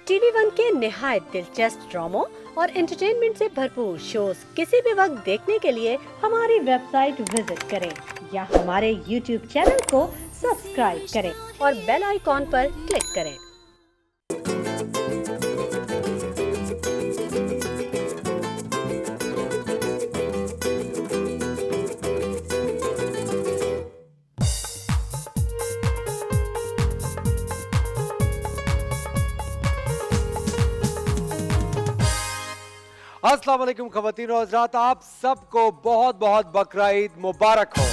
TV one के निहायत दिलचस्प ड्रामों और एंटरटेनमेंट से भरपूर शोज किसी भी वक्त देखने के लिए हमारी वेबसाइट विजिट करें या हमारे यूट्यूब चैनल को सब्सक्राइब करें और बेल आइकॉन पर क्लिक करें। अस्सलाम वालेकुम ख़वातीन और हज़रात, आप सबको बहुत बहुत बकरा ईद मुबारक हो।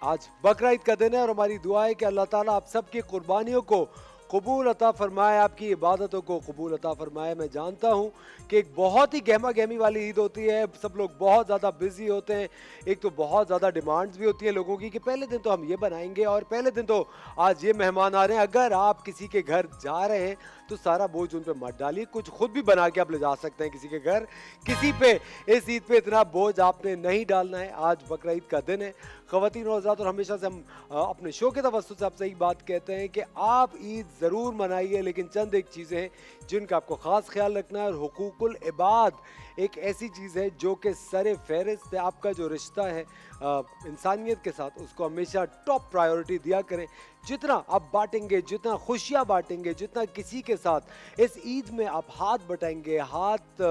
आज बकरा ईद का दिन है और हमारी दुआ है कि अल्लाह ताला आप सबकी कुर्बानियों को कबूल अता फरमाए, आपकी इबादतों को कबूल अता फरमाए। मैं जानता हूँ कि एक बहुत ही गहमा गहमी वाली ईद होती है, सब लोग बहुत ज़्यादा बिजी होते हैं। एक तो बहुत ज़्यादा डिमांड्स भी होती है लोगों की कि पहले दिन तो हम ये बनाएंगे और पहले दिन तो आज ये मेहमान आ रहे हैं। अगर आप किसी के घर जा रहे हैं तो सारा बोझ उन पे मत डालिए, कुछ खुद भी बना के आप ले जा सकते हैं किसी के घर। किसी पे इस ईद पे इतना बोझ आपने नहीं डालना है। आज बकरा ईद का दिन है ख़वातीन और हज़रात, और हमेशा से हम अपने शो के तवज्जुह से आपसे एक बात कहते हैं कि आप ईद ज़रूर मनाइए, लेकिन चंद एक चीज़ें हैं जिनका आपको ख़ास ख्याल रखना है। और हुकूकुल इबाद एक ऐसी चीज़ है जो कि सरे फहरिस्त है। आपका जो रिश्ता है इंसानियत के साथ, उसको हमेशा टॉप प्रायोरिटी दिया करें। जितना आप बांटेंगे, जितना खुशियाँ बांटेंगे, जितना किसी के साथ इस ईद में आप हाथ बटाएंगे, हाथ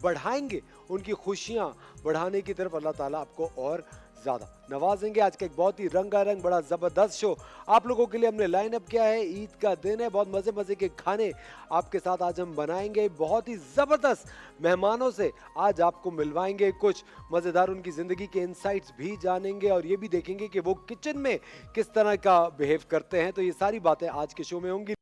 बढ़ाएंगे, उनकी खुशियाँ बढ़ाने की तरफ अल्लाह ताला आपको और ज़्यादा नवाजेंगे। आज का एक बहुत ही रंगारंग बड़ा ज़बरदस्त शो आप लोगों के लिए हमने लाइन अप किया है। ईद का दिन है, बहुत मज़े मज़े के खाने आपके साथ आज हम बनाएंगे। बहुत ही ज़बरदस्त मेहमानों से आज आपको मिलवाएंगे, कुछ मज़ेदार उनकी ज़िंदगी के इनसाइट्स भी जानेंगे और ये भी देखेंगे कि वो किचन में किस तरह का बिहेव करते हैं। तो ये सारी बातें आज के शो में होंगी।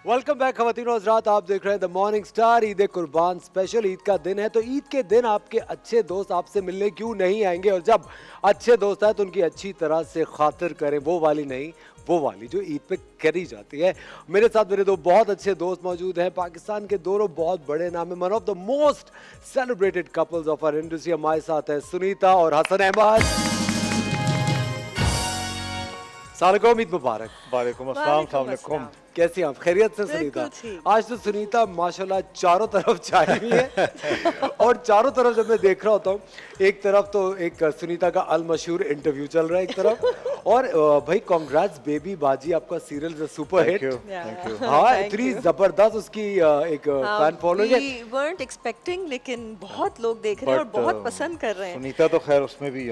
वेलकम बैक ख़वातीन और हज़रात, आप देख रहे हैं द मॉर्निंग स्टार। ईद कुर्बान स्पेशल ईद का दिन है, तो ईद के दिन आपके अच्छे दोस्त आपसे मिलने क्यों नहीं आएंगे। और जब अच्छे दोस्त आए तो उनकी अच्छी तरह से खातिर करें, वो वाली नहीं, वो वाली जो ईद पे करी जाती है। मेरे साथ मेरे दो बहुत अच्छे दोस्त मौजूद हैं, पाकिस्तान के दोनों बहुत बड़े नाम है, one of the most celebrated couples of our industry. हमारे साथ है सुनीता और हसन अहमद। सालकुम, ईद मुबारक। वालेकुम अस्सलाम, वालेकुम। कैसी आप? खैरियत से सुनीता? आज तो सुनीता माशाल्लाह चारों तरफ छाई हुई है और चारों तरफ जब मैं देख रहा होता हूँ, एक तरफ तो एक सुनीता का अल मशहूर इंटरव्यू चल रहा है एक तरफ, और भाई कांग्रेट्स बेबी बाजी, आपका serial super hit. Thank you. हाँ, इतनी जबरदस्त उसकी एक फैन फॉलोइंग है। We weren't expecting, लेकिन बहुत लोग देख रहे हैं और बहुत पसंद कर रहे हैं। सुनीता तो खैर उसमें भी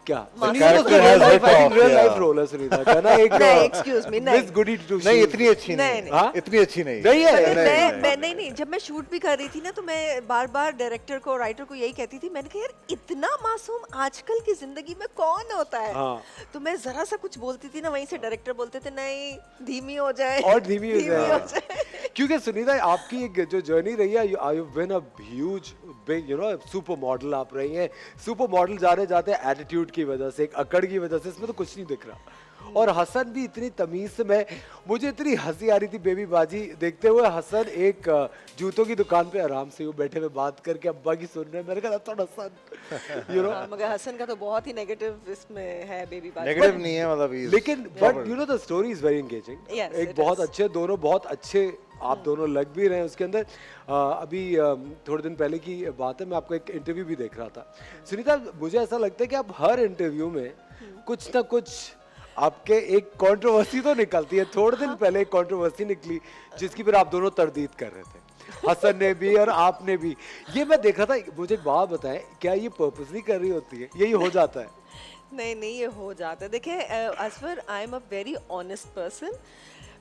क्या character has hit off, real life yeah. Role है सुनीता का ना, एक नहीं, excuse me, नहीं। मिस गुडी टू नहीं, इतनी अच्छी नहीं, नहीं, हाँ? इतनी अच्छी नहीं नहीं है। नहीं, जब मैं शूट भी कर रही थी ना, तो मैं बार बार डायरेक्टर को, राइटर को यही कहती थी, मैंने कहा यार इतना मासूम आजकल की जिंदगी में कौन होता है। हाँ। तो मैं जरा सा कुछ बोलती थी ना, वहीं से डायरेक्टर बोलते थे नहीं धीमी हो जाए और धीमी हो जाए। क्योंकि सुनीता आपकी एक जो जर्नी रही है, you been a huge big super model आप रही हैं। सुपर मॉडल जाने जाते हैं एटीट्यूड की वजह से, एक अकड़ की वजह से, इसमें तो कुछ नहीं दिख रहा। और हसन भी इतनी तमीज से, मुझे इतनी हंसी आ रही थी बेबी बाजी देखते हुए। हसन एक जूतों की दुकान पे आराम से वो बैठे हुए बात करके अब्बा की सुन रहे हैं। मैंने कहा थोड़ा हसन मगर हसन का तो बहुत ही नेगेटिव इसमें है बेबी बात। नेगेटिव नहीं है, मतलब लेकिन but the story is very engaging. एक बहुत अच्छे, दोनों बहुत अच्छे आप दोनों लग भी रहे हैं उसके अंदर। अभी थोड़े दिन पहले की बात है, मैं आपको एक इंटरव्यू भी देख रहा था। सुनीता, मुझे ऐसा लगता है कि आप हर इंटरव्यू में कुछ ना कुछ आपके एक कंट्रोवर्सी तो निकलती है। थोड़े दिन पहले एक कंट्रोवर्सी निकली जिसकी फिर आप दोनों तरदीद कर रहे थे, हसन ने भी और आपने भी। ये मैं देख रहा था, मुझे एक बात बताएं, क्या ये पर्पसली कर रही होती है, यही हो जाता है? नहीं, ये हो जाता है। देखिए Asfar, I am a very honest person.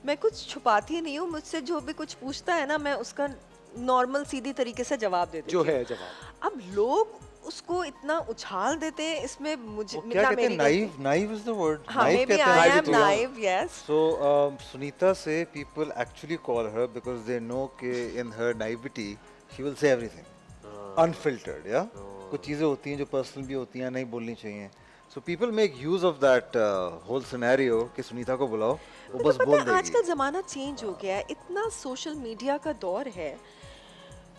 मैं कुछ छुपाती नहीं हूँ। मुझसे जो भी कुछ पूछता है ना, मैं उसका नॉर्मल सीधी तरीके से जवाब दे देती हूँ। जो है जवाब। अब लोग उसको इतना उछाल देते हैं, इसमें मुझे क्या कहते हैं, नाइव इज द वर्ड। हाँ, maybe I am naive, yes. So Sunita से people actually call her because they know कि in her naivety she will say everything unfiltered, yeah. कुछ चीजें होती हैं जो पर्सनल भी होती हैं, नहीं बोलनी चाहिए। So people make use of that whole scenario कि सुनीता को बुलाओ, वो मतलब बस पता बोल है, आज देगी. का जमाना चेंज हो गया है, इतना सोशल मीडिया का दौर है,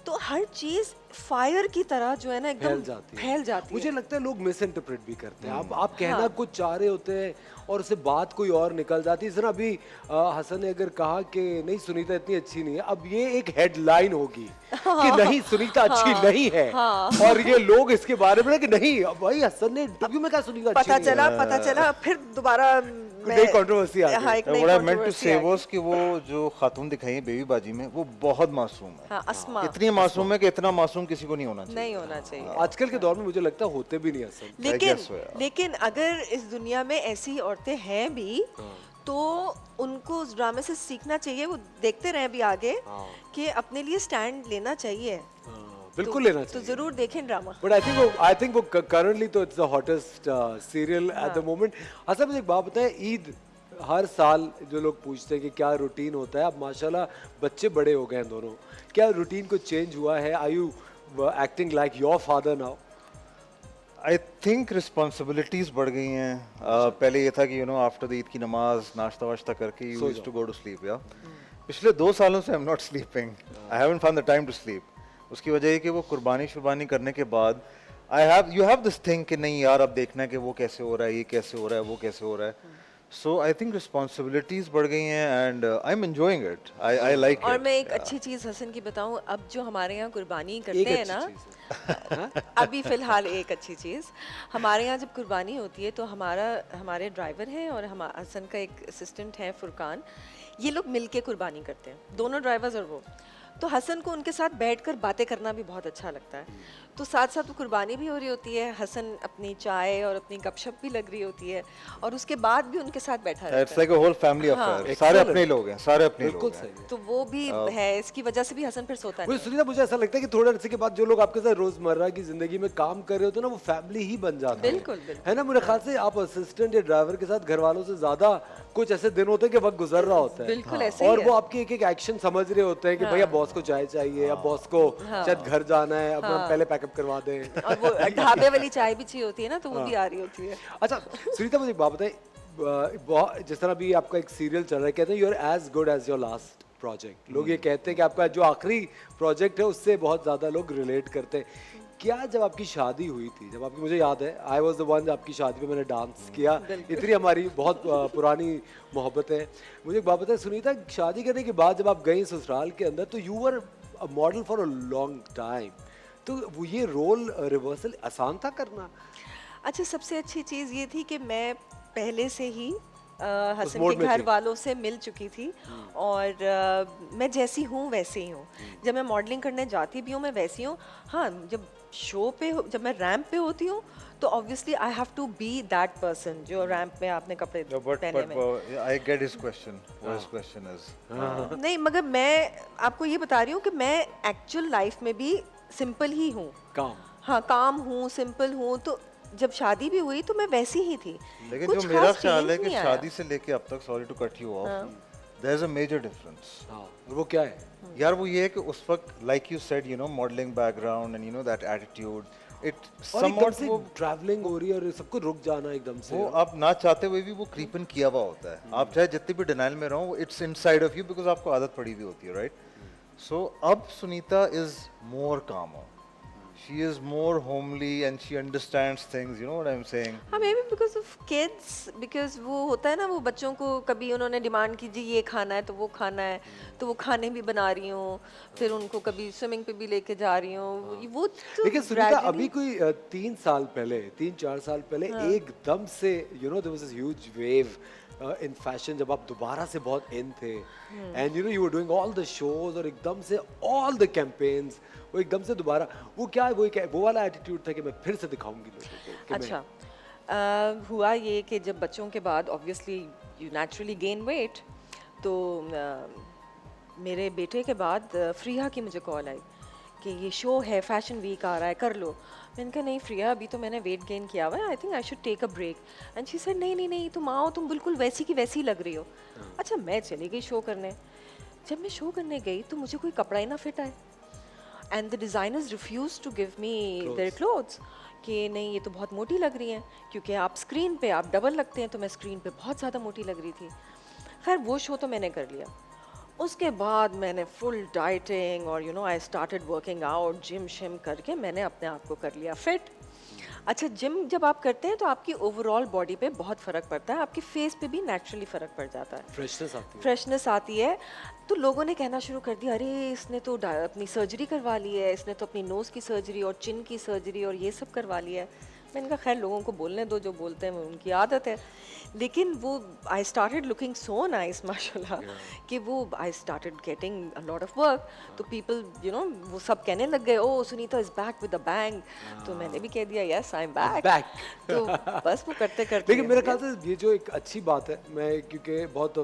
तो हर चीज फायर की तरह जो है ना एकदम फैल जाती है। मुझे लगता है लोग मिस इंटरप्रेट भी करते हैं। आप कहना हाँ। कुछ चाह रहे होते हैं और उससे बात कोई और निकल जाती है। जरा अभी हसन ने अगर कहा कि नहीं सुनीता इतनी अच्छी नहीं है, अब ये एक हेडलाइन होगी कि नहीं सुनीता अच्छी नहीं है, और ये लोग इसके बारे में कि नहीं भाई हसन ने इंटरव्यू में कहा सुनीता अच्छी पता चला फिर दोबारा नई कंट्रोवर्सी आ गई। हाँ, एक नई What I meant to controversy say आ गई। was कि वो जो खातून दिखाई है बेबी बाजी में, वो बहुत मासूम है. हाँ, अस्मा इतनी मासूम है कि इतना मासूम किसी को नहीं होना चाहिए. नहीं होना चाहिए। आजकल के दौर में मुझे लगता है होते भी नहीं हसन। लेकिन guess so, यार। लेकिन अगर इस दुनिया में ऐसी औरतें हैं भी, तो उनको उस ड्रामे से सीखना चाहिए। वो देखते रहे भी आगे कि अपने लिए स्टैंड लेना चाहिए। बिल्कुल लेना तो चाहिए। जरूर देखें ड्रामा। बट आई थिंक वो करंटली तो it's the hottest serial at the moment. अच्छा मुझे एक बात बताएं, ईद हर साल जो लोग पूछते हैं कि क्या रूटीन होता है, अब माशाल्लाह बच्चे बड़े हो गए हैं दोनों, क्या रूटीन को चेंज हुआ है? Are you acting like your father now? I think responsibilities बढ़ गई हैं. पहले ये था कि आफ्टर द ईद की नमाज नाश्ता वाश्ता करके you used to go to sleep. या पिछले 2 सालों से I am not sleeping. I haven't found the time to sleep. उसकी वजह है कि वो कुर्बानी करने के बाद यू हैव दिस थिंग कि नहीं यार अब देखना है कि वो कैसे हो रहा है, ये कैसे हो रहा है, वो कैसे हो रहा है. सो आई थिंक रिस्पॉन्सिबिलिटीज बढ़ गई हैं and I am enjoying it. I like it. और मैं एक अच्छी चीज हसन की बताऊं, अब जो हमारे यहाँ कुर्बानी करते हैं ना, अभी फिलहाल एक अच्छी चीज, हमारे यहाँ जब कुर्बानी होती है तो हमारे ड्राइवर हैं और हसन का एक असिस्टेंट है फुरकान, ये लोग मिलके कुर्बानी करते हैं, दोनों ड्राइवर्स और वो। तो हसन को उनके साथ बैठकर बातें करना भी बहुत अच्छा लगता है। तो साथ साथ वो कुर्बानी भी हो रही होती है, हसन अपनी चाय और अपनी गपशप भी लग रही होती है, और उसके बाद भी उनके साथ बैठा रहता it's like a whole family affair. सारे अपने लोग हैं, सारे अपने लोग बिल्कुल हैं. सही है। तो वो भी है, इसकी वजह से भी हसन फिर सोता नहीं मुझे सुनीता, मुझे ऐसा लगता है कि थोड़े अरसे के बाद जो लोग आपके साथ रोजमर्रा की जिंदगी में काम कर रहे होते हैं ना, वो फैमिली ही बन जाते हैं। बिल्कुल, बिल्कुल। है ना? मेरे ख्याल से आप असिस्टेंट या ड्राइवर के साथ घर वालों से ज्यादा कुछ ऐसे दिन होते हैं कि वक्त गुजर रहा होता है, बिल्कुल ऐसे ही और है। वो आपके एक एक एक्शन समझ रहे होते हैं कि भैया बॉस को चाय चाहिए, अब बॉस को शायद घर जाना है, अब हम पहले पैकअप करवा दें। और वो ढाबे वाली चाय भी चाहिए होती है ना, तो वो भी आ रही होती है। अच्छा सुनीता, मुझे एक बात बताइए, जिस तरह भी आपका एक सीरियल चल रहा है, कहते हैं you are as good as your last project. लोग ये कहते हैं कि आपका जो आखिरी प्रोजेक्ट है उससे बहुत ज़्यादा लोग रिलेट करते हैं। क्या जब आपकी शादी हुई थी, जब आपकी, मुझे याद है आई वॉज द वन, आपकी शादी पे मैंने डांस किया, इतनी हमारी बहुत पुरानी मोहब्बत है। मुझे एक बात बताइए सुनीता, शादी करने के बाद जब आप गई ससुराल के अंदर, तो you were a model for a long time, तो वो ये रोल रिवर्सल आसान था करना? अच्छा, सबसे अच्छी चीज़ ये थी कि मैं पहले से ही हसन मोड के में घर थी। वालों से मिल चुकी थी, और मैं जैसी हूँ वैसे ही हूँ। जब मैं मॉडलिंग करने जाती भी हूँ मैं वैसी हूँ। हाँ, जब शो पे जब मैं रैंप पे होती हूँ तो obviously I have to be that person जो रैंप पे आपने कपड़े पहने में। I get his question. What his question is. नहीं, मगर मैं आपको ये बता रही हूँ कि मैं एक्चुअल लाइफ में भी सिंपल ही हूँ। काम। हाँ, काम हूँ, सिंपल हूँ। तो जब शादी भी हुई तो मैं वैसी ही थी। लेकिन कुछ जो मेरा खास ख्याल है change कि नहीं आया। शादी से लेके अब तक, sorry to cut you off, there is a major difference. हाँ, और वो क्या है? यार वो ये है कि उस वक्त like you said modelling background and that attitude, it और एकदम समवॉट से वो ट्रैवलिंग हो रही है और सब कुछ रुक जाना एकदम से। वो आप ना चाहते हुए भी वो क्रीपन किया हुआ होता है. आप चाहे जितनी भी डिनाइल में रहो, it's inside of you because आपको आदत पड़ी हुई होती है, राइट? सो अब सुनीता इज मोर कामर. She is more homely and she understands things, you know what I'm saying? हाँ, may be because of kids, because वो होता है ना, वो बच्चों को कभी उन्होंने डिमांड की जी ये खाना है तो वो खाना है, तो वो खाने भी बना रही हूँ, फिर उनको कभी स्विमिंग पे भी लेके जा रही हूँ। वो तो लेकिन सुनीता, gradually- अभी कोई 3-4 साल पहले एकदम से there was this huge wave in fashion, जब आप दोबारा से बहुत इन थे, and you were doing all the shows, और एकदम से ऑल द कैंपेन्स, वो एकदम से दोबारा वो क्या है, वो वाला एटीट्यूड था कि मैं फिर से दिखाऊंगी लोगों को कि अच्छा, हुआ ये कि जब बच्चों के बाद obviously you naturally gain weight, तो मेरे बेटे के बाद फ्रिया की मुझे कॉल आई कि ये शो है, फैशन वीक आ रहा है, कर लो। मैंने कहा नहीं फ्रिया, अभी तो मैंने वेट गेन किया हुआ है, I think I should take a break. And she said नहीं नहीं नहीं, तुम आओ, तुम बिल्कुल वैसी की वैसी लग रही हो। अच्छा, मैं चली गई शो करने। जब मैं शो करने गई तो मुझे कोई कपड़ा ही ना फिट आए, and the designers refused to give me their clothes. कि नहीं ये तो बहुत मोटी लग रही हैं, क्योंकि आप स्क्रीन पे आप डबल लगते हैं, तो मैं स्क्रीन पे बहुत ज़्यादा मोटी लग रही थी। खैर वो शो तो मैंने कर लिया। उसके बाद मैंने फुल डाइटिंग और I started working out, gym शिम करके मैंने अपने आप को कर लिया फिट। अच्छा, जिम जब आप करते हैं तो आपकी ओवरऑल बॉडी पे बहुत फ़र्क पड़ता है, आपके फेस पे भी नेचुरली फ़र्क पड़ जाता है, फ्रेशनेस आती है। तो लोगों ने कहना शुरू कर दिया, अरे इसने तो अपनी सर्जरी करवा ली है, इसने तो अपनी नोज़ की सर्जरी और चिन की सर्जरी और ये सब करवा लिया है। मैंने कहा खैर लोगों को बोलने दो, जो बोलते हैं उनकी आदत है। लेकिन वो I started looking so nice माशाल्लाह कि वो I started getting a lot of work. तो पीपल वो सब कहने लग गए, oh Sunita is back with a bang. तो मैंने भी कह दिया यस आई एम बैक। तो बस वो करते करते। लेकिन मेरे ख्याल से ये जो एक अच्छी बात है, मैं क्योंकि बहुत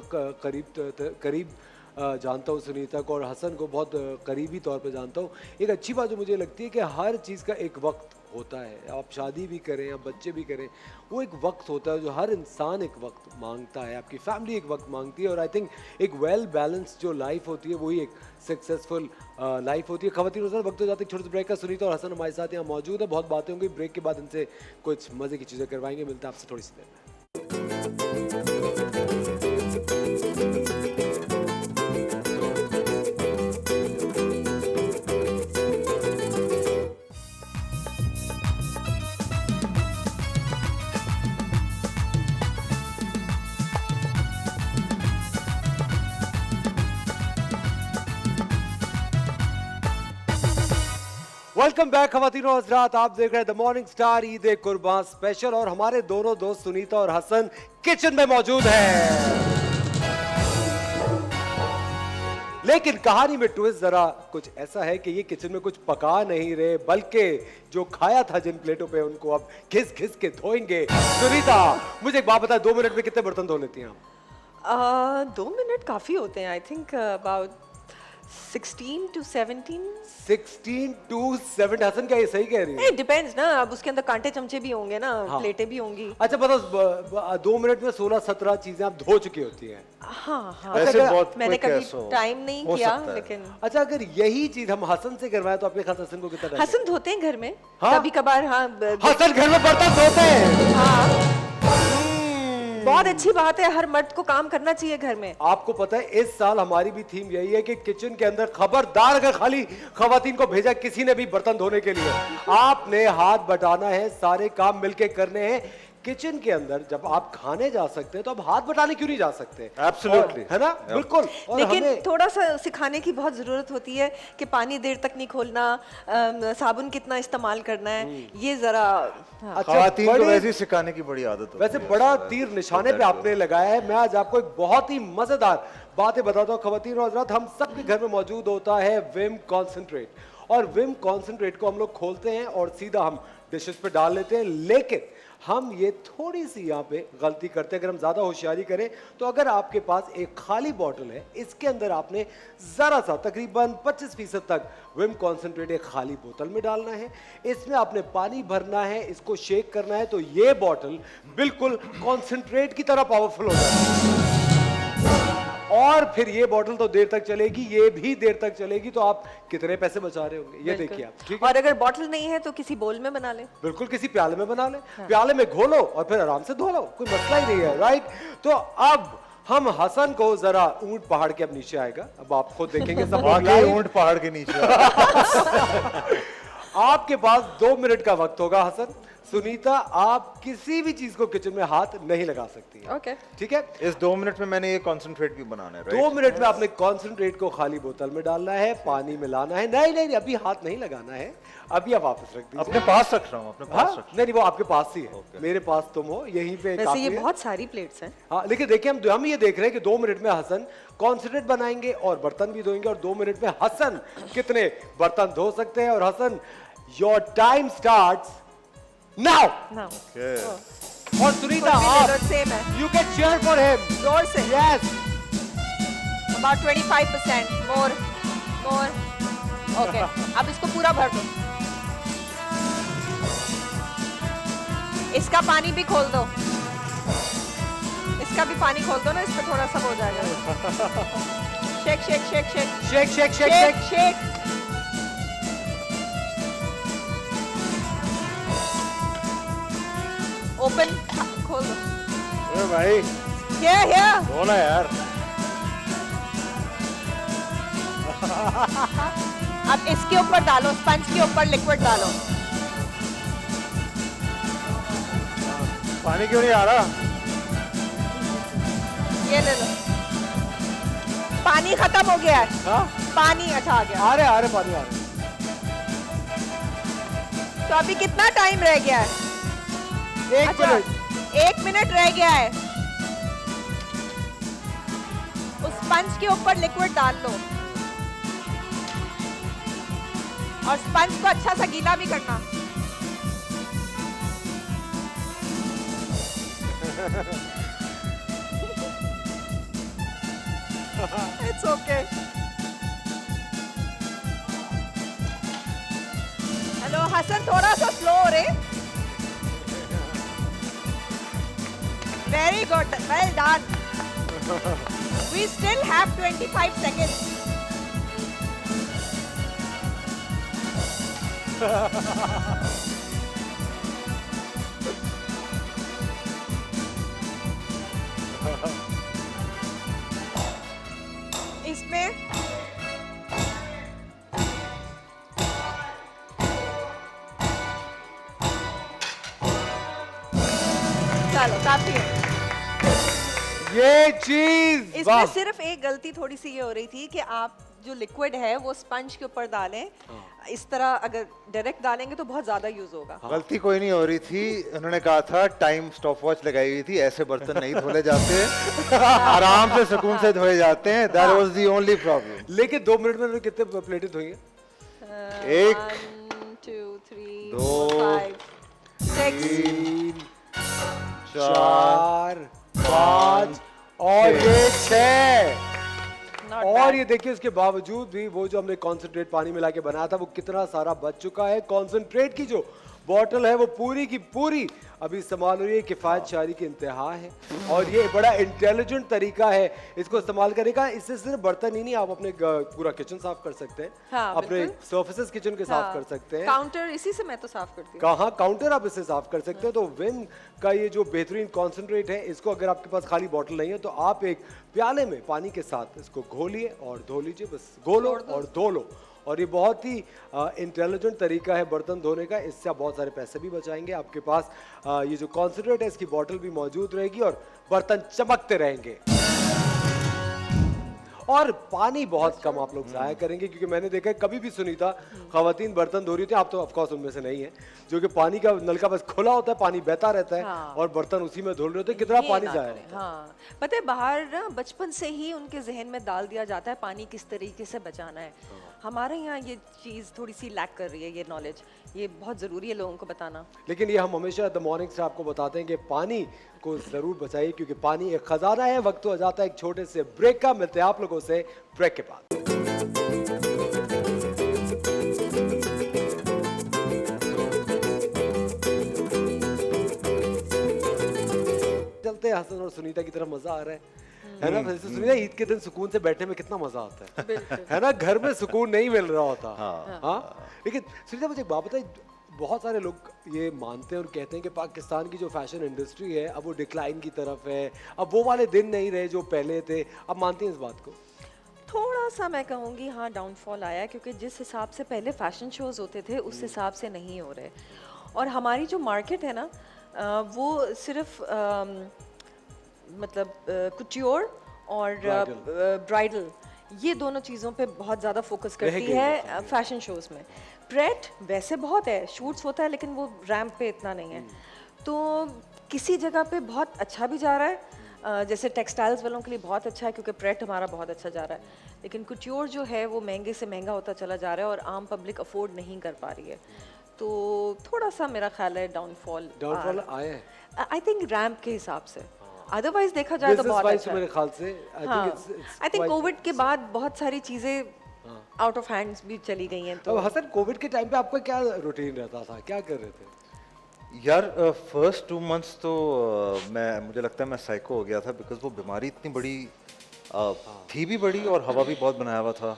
करीब जानता हूँ सुनीता को और हसन को बहुत करीबी तौर पे जानता हूँ। एक अच्छी बात जो मुझे लगती है कि हर चीज़ का एक वक्त होता है, आप शादी भी करें, आप बच्चे भी करें, वो एक वक्त होता है जो हर इंसान एक वक्त मांगता है, आपकी फैमिली एक वक्त मांगती है। और आई थिंक एक वेल बैलेंस जो लाइफ होती है वही एक सक्सेसफुल लाइफ होती है। खवातीन वक्त हो जाते हैं छोटे से ब्रेक का। सुनीता और हसन हमारे साथ यहाँ मौजूद है, बहुत बातें होंगी। ब्रेक के बाद इनसे कुछ मज़े की चीज़ें करवाएंगे। मिलते हैं आपसे थोड़ी सी देर में। वेलकम बैक खवातीनो हज़रात, आप देख रहे हैं द मॉर्निंग स्टार ईद कुर्बान स्पेशल और हमारे दोनों दोस्त सुनीता और हसन किचन में मौजूद हैं। लेकिन कहानी में ट्विस्ट जरा कुछ ऐसा है कि ये किचन में कुछ पका नहीं रहे, बल्कि जो खाया था जिन प्लेटों पे उनको अब घिस घिस के धोएंगे। सुनीता मुझे एक बात बता, 2 मिनट में कितने बर्तन धो लेती हैं आप? 2 मिनट काफ़ी होते हैं, I think about 16 to 17। 16 to 7। Hasan क्या ये सही कह रही है? इट डिपेंड्स ना, अब उसके अंदर कांटे चमचे भी होंगे ना, हाँ। प्लेटें भी होंगी। अच्छा बताओ, 2 मिनट में 16-17 चीजें आप धो चुकी होती हैं। हाँ हाँ, वैसे बहुत मैंने quick है, कभी so टाइम नहीं हो किया, सकता है। लेकिन अच्छा अगर यही चीज हम हसन से करवाएं तो आपके ख्याल से हसन को कितना टाइम हसन धोते हैं घर में हाँ? कभी कभार। हाँ हसन घर में बर्तन धोते हैं। हाँ, बहुत अच्छी बात है, हर मर्द को काम करना चाहिए घर में। आपको पता है इस साल हमारी भी थीम यही है कि किचन के अंदर खबरदार अगर खाली खवातीन को भेजा किसी ने भी बर्तन धोने के लिए, आपने हाथ बटाना है, सारे काम मिलके करने हैं। किचन के अंदर जब आप खाने जा सकते हैं तो अब हाथ बटाने क्यों नहीं जा सकते? Absolutely. है ना? बिल्कुल। और लेकिन हमें थोड़ा सा सिखाने की बहुत जरूरत होती है कि पानी देर तक नहीं खोलना, साबुन कितना इस्तेमाल करना है, ये जरा हाँ। खवातीन को बड़े- वैसे ही सिखाने की बड़ी आदत होती वैसे है। बड़ा तीर निशाने पे आपने लगाया है। मैं आज आपको एक बहुत ही मजेदार बातें बताता हूँ खवातीन और हज़रात। हम सबके घर में मौजूद होता है विम कॉन्सेंट्रेट, और विम कॉन्सेंट्रेट को हम लोग खोलते हैं और सीधा हम डिशेस पे डाल लेते हैं। लेकिन हम ये थोड़ी सी यहाँ पे गलती करते हैं, अगर हम ज़्यादा होशियारी करें तो अगर आपके पास एक खाली बॉटल है, इसके अंदर आपने ज़रा सा तकरीबन 25% तक विम कॉन्सेंट्रेट एक खाली बोतल में डालना है, इसमें आपने पानी भरना है, इसको शेक करना है, तो ये बॉटल बिल्कुल कॉन्सेंट्रेट की तरह पावरफुल हो जाएगी। और फिर ये बॉटल तो देर तक चलेगी, ये भी देर तक चलेगी, तो आप कितने पैसे बचा रहे होंगे ये देखिए आप। ठीक है, और अगर बॉटल नहीं है तो किसी बोल में बना ले, बिल्कुल किसी प्याले में बना ले, प्याले में घोलो और फिर आराम से धो लो, कोई मसला ही नहीं है। राइट, तो अब हम हसन को जरा ऊंट पहाड़ के अब नीचे आएगा, अब आप खुद देखेंगे सब वाकई live। ऊंट पहाड़ के नीचे आपके पास 2 मिनट का वक्त होगा हसन। सुनीता आप किसी भी चीज को किचन में हाथ नहीं लगा सकती है। ओके। ठीक है, इस 2 मिनट में मैंने ये कॉन्सेंट्रेट भी बनाना है, 2 राइट? मिनट में आपने कॉन्सेंट्रेट को खाली बोतल में डालना है, पानी मिलाना है। नहीं नहीं अभी हाथ नहीं लगाना है, अभी आप वापस रख दीजिए। अपने पास रख रहा हूँ, अपने हाँ? पास रख नहीं वो आपके पास ही है, मेरे पास तुम हो, यहीं पे वैसे काफी ये है। बहुत सारी प्लेट्स हैं। हाँ लेकिन देखिए हम ये देख रहे हैं कि 2 मिनट में हसन कॉन्सेंट्रेट बनाएंगे और बर्तन भी धोएंगे, और 2 मिनट में हसन कितने बर्तन धो सकते हैं। और Hasan your time starts now. Now के। और सुनीता आप सेम है, you can cheer for him. जोर से। Yes, about 25% more okay। अब इसको पूरा भर दो, इसका पानी भी खोल दो, इसका भी पानी खोल दो ना, इस पे थोड़ा सा हो जाएगा। Shake shake shake shake shake shake shake shake shake. Shake. Open खोल दो। अरे भाई Here. बोला यार। अब इसके ऊपर डालो, स्पंज के ऊपर लिक्विड डालो। पानी क्यों नहीं आ रहा? ये ले लो। पानी खत्म हो गया है। हाँ पानी अच्छा आ गया। आ रहे पानी आ रहे। तो अभी कितना टाइम रह गया है? 1 मिनट। 1 मिनट रह गया है। उस स्पंज के ऊपर लिक्विड डाल लो और स्पंज को अच्छा सा गीला भी करना। It's okay. हेलो हसन, थोड़ा सा स्लो हो रहे। Very good, well done. We still have 25 seconds. इसमें चलो काफी है। ये चीज इसमें सिर्फ एक गलती थोड़ी सी ये हो रही थी कि आप जो लिक्विड है वो स्पंज के ऊपर डालें। इस तरह अगर डायरेक्ट डालेंगे तो बहुत ज्यादा यूज होगा। गलती कोई नहीं हो रही थी, उन्होंने कहा था टाइम स्टॉप वॉच लगाई हुई थी, ऐसे बर्तन नहीं धोले जाते, आराम से सुकून से धोए जाते हैं। That was the only problem. लेकिन 2 मिनट में उन्होंने कितने प्लेटें धोई हैं? 1 1 2 3 दो, 4 5 6 3 4 4 5 और ये 6। Not और bad. ये देखिए उसके बावजूद भी वो जो हमने कॉन्सेंट्रेट पानी मिला के बनाया था वो कितना सारा बच चुका है। कॉन्सेंट्रेट की जो बॉटल है वो पूरी की पूरी अभी इस्तेमाल हो रही है। किफ़ायत शारी की इंतहा है और ये बड़ा इंटेलिजेंट तरीका है इसको इस्तेमाल करने का। इससे सिर्फ बर्तन ही नहीं, आप अपने पूरा किचन साफ कर सकते हैं। हाँ, अपने बिल्कुल। सर्फेसेस किचन के साफ कर सकते हैं। काउंटर इसी से मैं तो साफ करती हूँ। कहाँ काउंटर आप इससे साफ कर सकते हो। तो विम का ये जो बेहतरीन कॉन्सेंट्रेट है, इसको अगर आपके पास खाली बॉटल नहीं है तो आप एक प्याले में पानी के साथ इसको घोलिए और धो लीजिए। बस घोलो और धो लो। और ये बहुत ही इंटेलिजेंट तरीका है बर्तन धोने का। इससे आप बहुत सारे पैसे भी बचाएंगे। आपके पास ये जो कॉन्सेंट्रेट है इसकी बॉटल भी मौजूद रहेगी और बर्तन चमकते रहेंगे। और पानी बहुत कम आप लोग ज़ाया करेंगे, क्योंकि मैंने देखा है कभी भी सुनीता खवातीन बर्तन धो रही थी, आप तो ऑफ कोर्स उनमें से नहीं है, जो कि पानी का नलका बस खुला होता है, पानी बहता रहता है हाँ। और बर्तन उसी में धुल रहे होते हैं। कितना ये पानी ना ज़ाया करें। होता है। हाँ, पता है बाहर ना बचपन से ही उनके जहन में डाल दिया जाता है पानी किस तरीके से बचाना है। हमारे यहाँ ये चीज़ थोड़ी सी लैक कर रही है, ये नॉलेज। ये बहुत ज़रूरी है लोगों को बताना। लेकिन ये हम हमेशा द मॉर्निंग से आपको बताते हैं कि पानी को ज़रूर बचाइए, क्योंकि पानी एक खजाना है। वक्त हो जाता है एक छोटे से ब्रेक का। मिलते हैं आप लोगों से ब्रेक के बाद। चलते हैं हसन और सुनीता की तरफ। मजा आ रहा है ना? वैसे सुनीता, ईद के दिन सुकून से बैठने में कितना मजा आता है ना? घर में सुकून नहीं मिल रहा होता। हाँ। लेकिन सुनीता मुझे एक बात बताइए, बहुत सारे लोग ये मानते हैं और कहते हैं कि पाकिस्तान की जो फैशन इंडस्ट्री है अब वो डिक्लाइन की तरफ है, अब वो वाले दिन नहीं रहे जो पहले थे। अब मानती हैं इस बात को? थोड़ा सा मैं कहूँगी हाँ डाउनफॉल आया, क्योंकि जिस हिसाब से पहले फैशन शोज होते थे उस हिसाब से नहीं हो रहे। और हमारी जो मार्केट है ना वो सिर्फ मतलब कुट्योर और ब्राइडल, ये दोनों चीज़ों पे बहुत ज़्यादा फोकस करती है फैशन शोज़ में। प्रेट वैसे बहुत है, शूट्स होता है, लेकिन वो रैम्प पे इतना नहीं है। तो किसी जगह पे बहुत अच्छा भी जा रहा है, जैसे टेक्सटाइल्स वालों के लिए बहुत अच्छा है क्योंकि प्रेट हमारा बहुत अच्छा जा रहा है। लेकिन कुट्योर जो है वो महंगे से महंगा होता चला जा रहा है और आम पब्लिक अफोर्ड नहीं कर पा रही है। तो थोड़ा सा मेरा ख्याल है डाउनफॉल आया है। आई थिंक रैम्प के हिसाब से। अदरवाइज देखा जाए तो बहुत अच्छा मेरे ख्याल से आई थिंक कोविड के बाद बहुत सारी चीजें आउट ऑफ हैंड्स भी चली गई हैं। तो अब हसन, कोविड के टाइम पे आपका क्या रूटीन रहता था, क्या कर रहे थे? यार फर्स्ट 2 मंथ्स तो मुझे लगता है मैं साइको हो गया था, बिकॉज वो बीमारी इतनी बड़ी थी भी बड़ी और हवा भी बहुत बनाया हुआ था।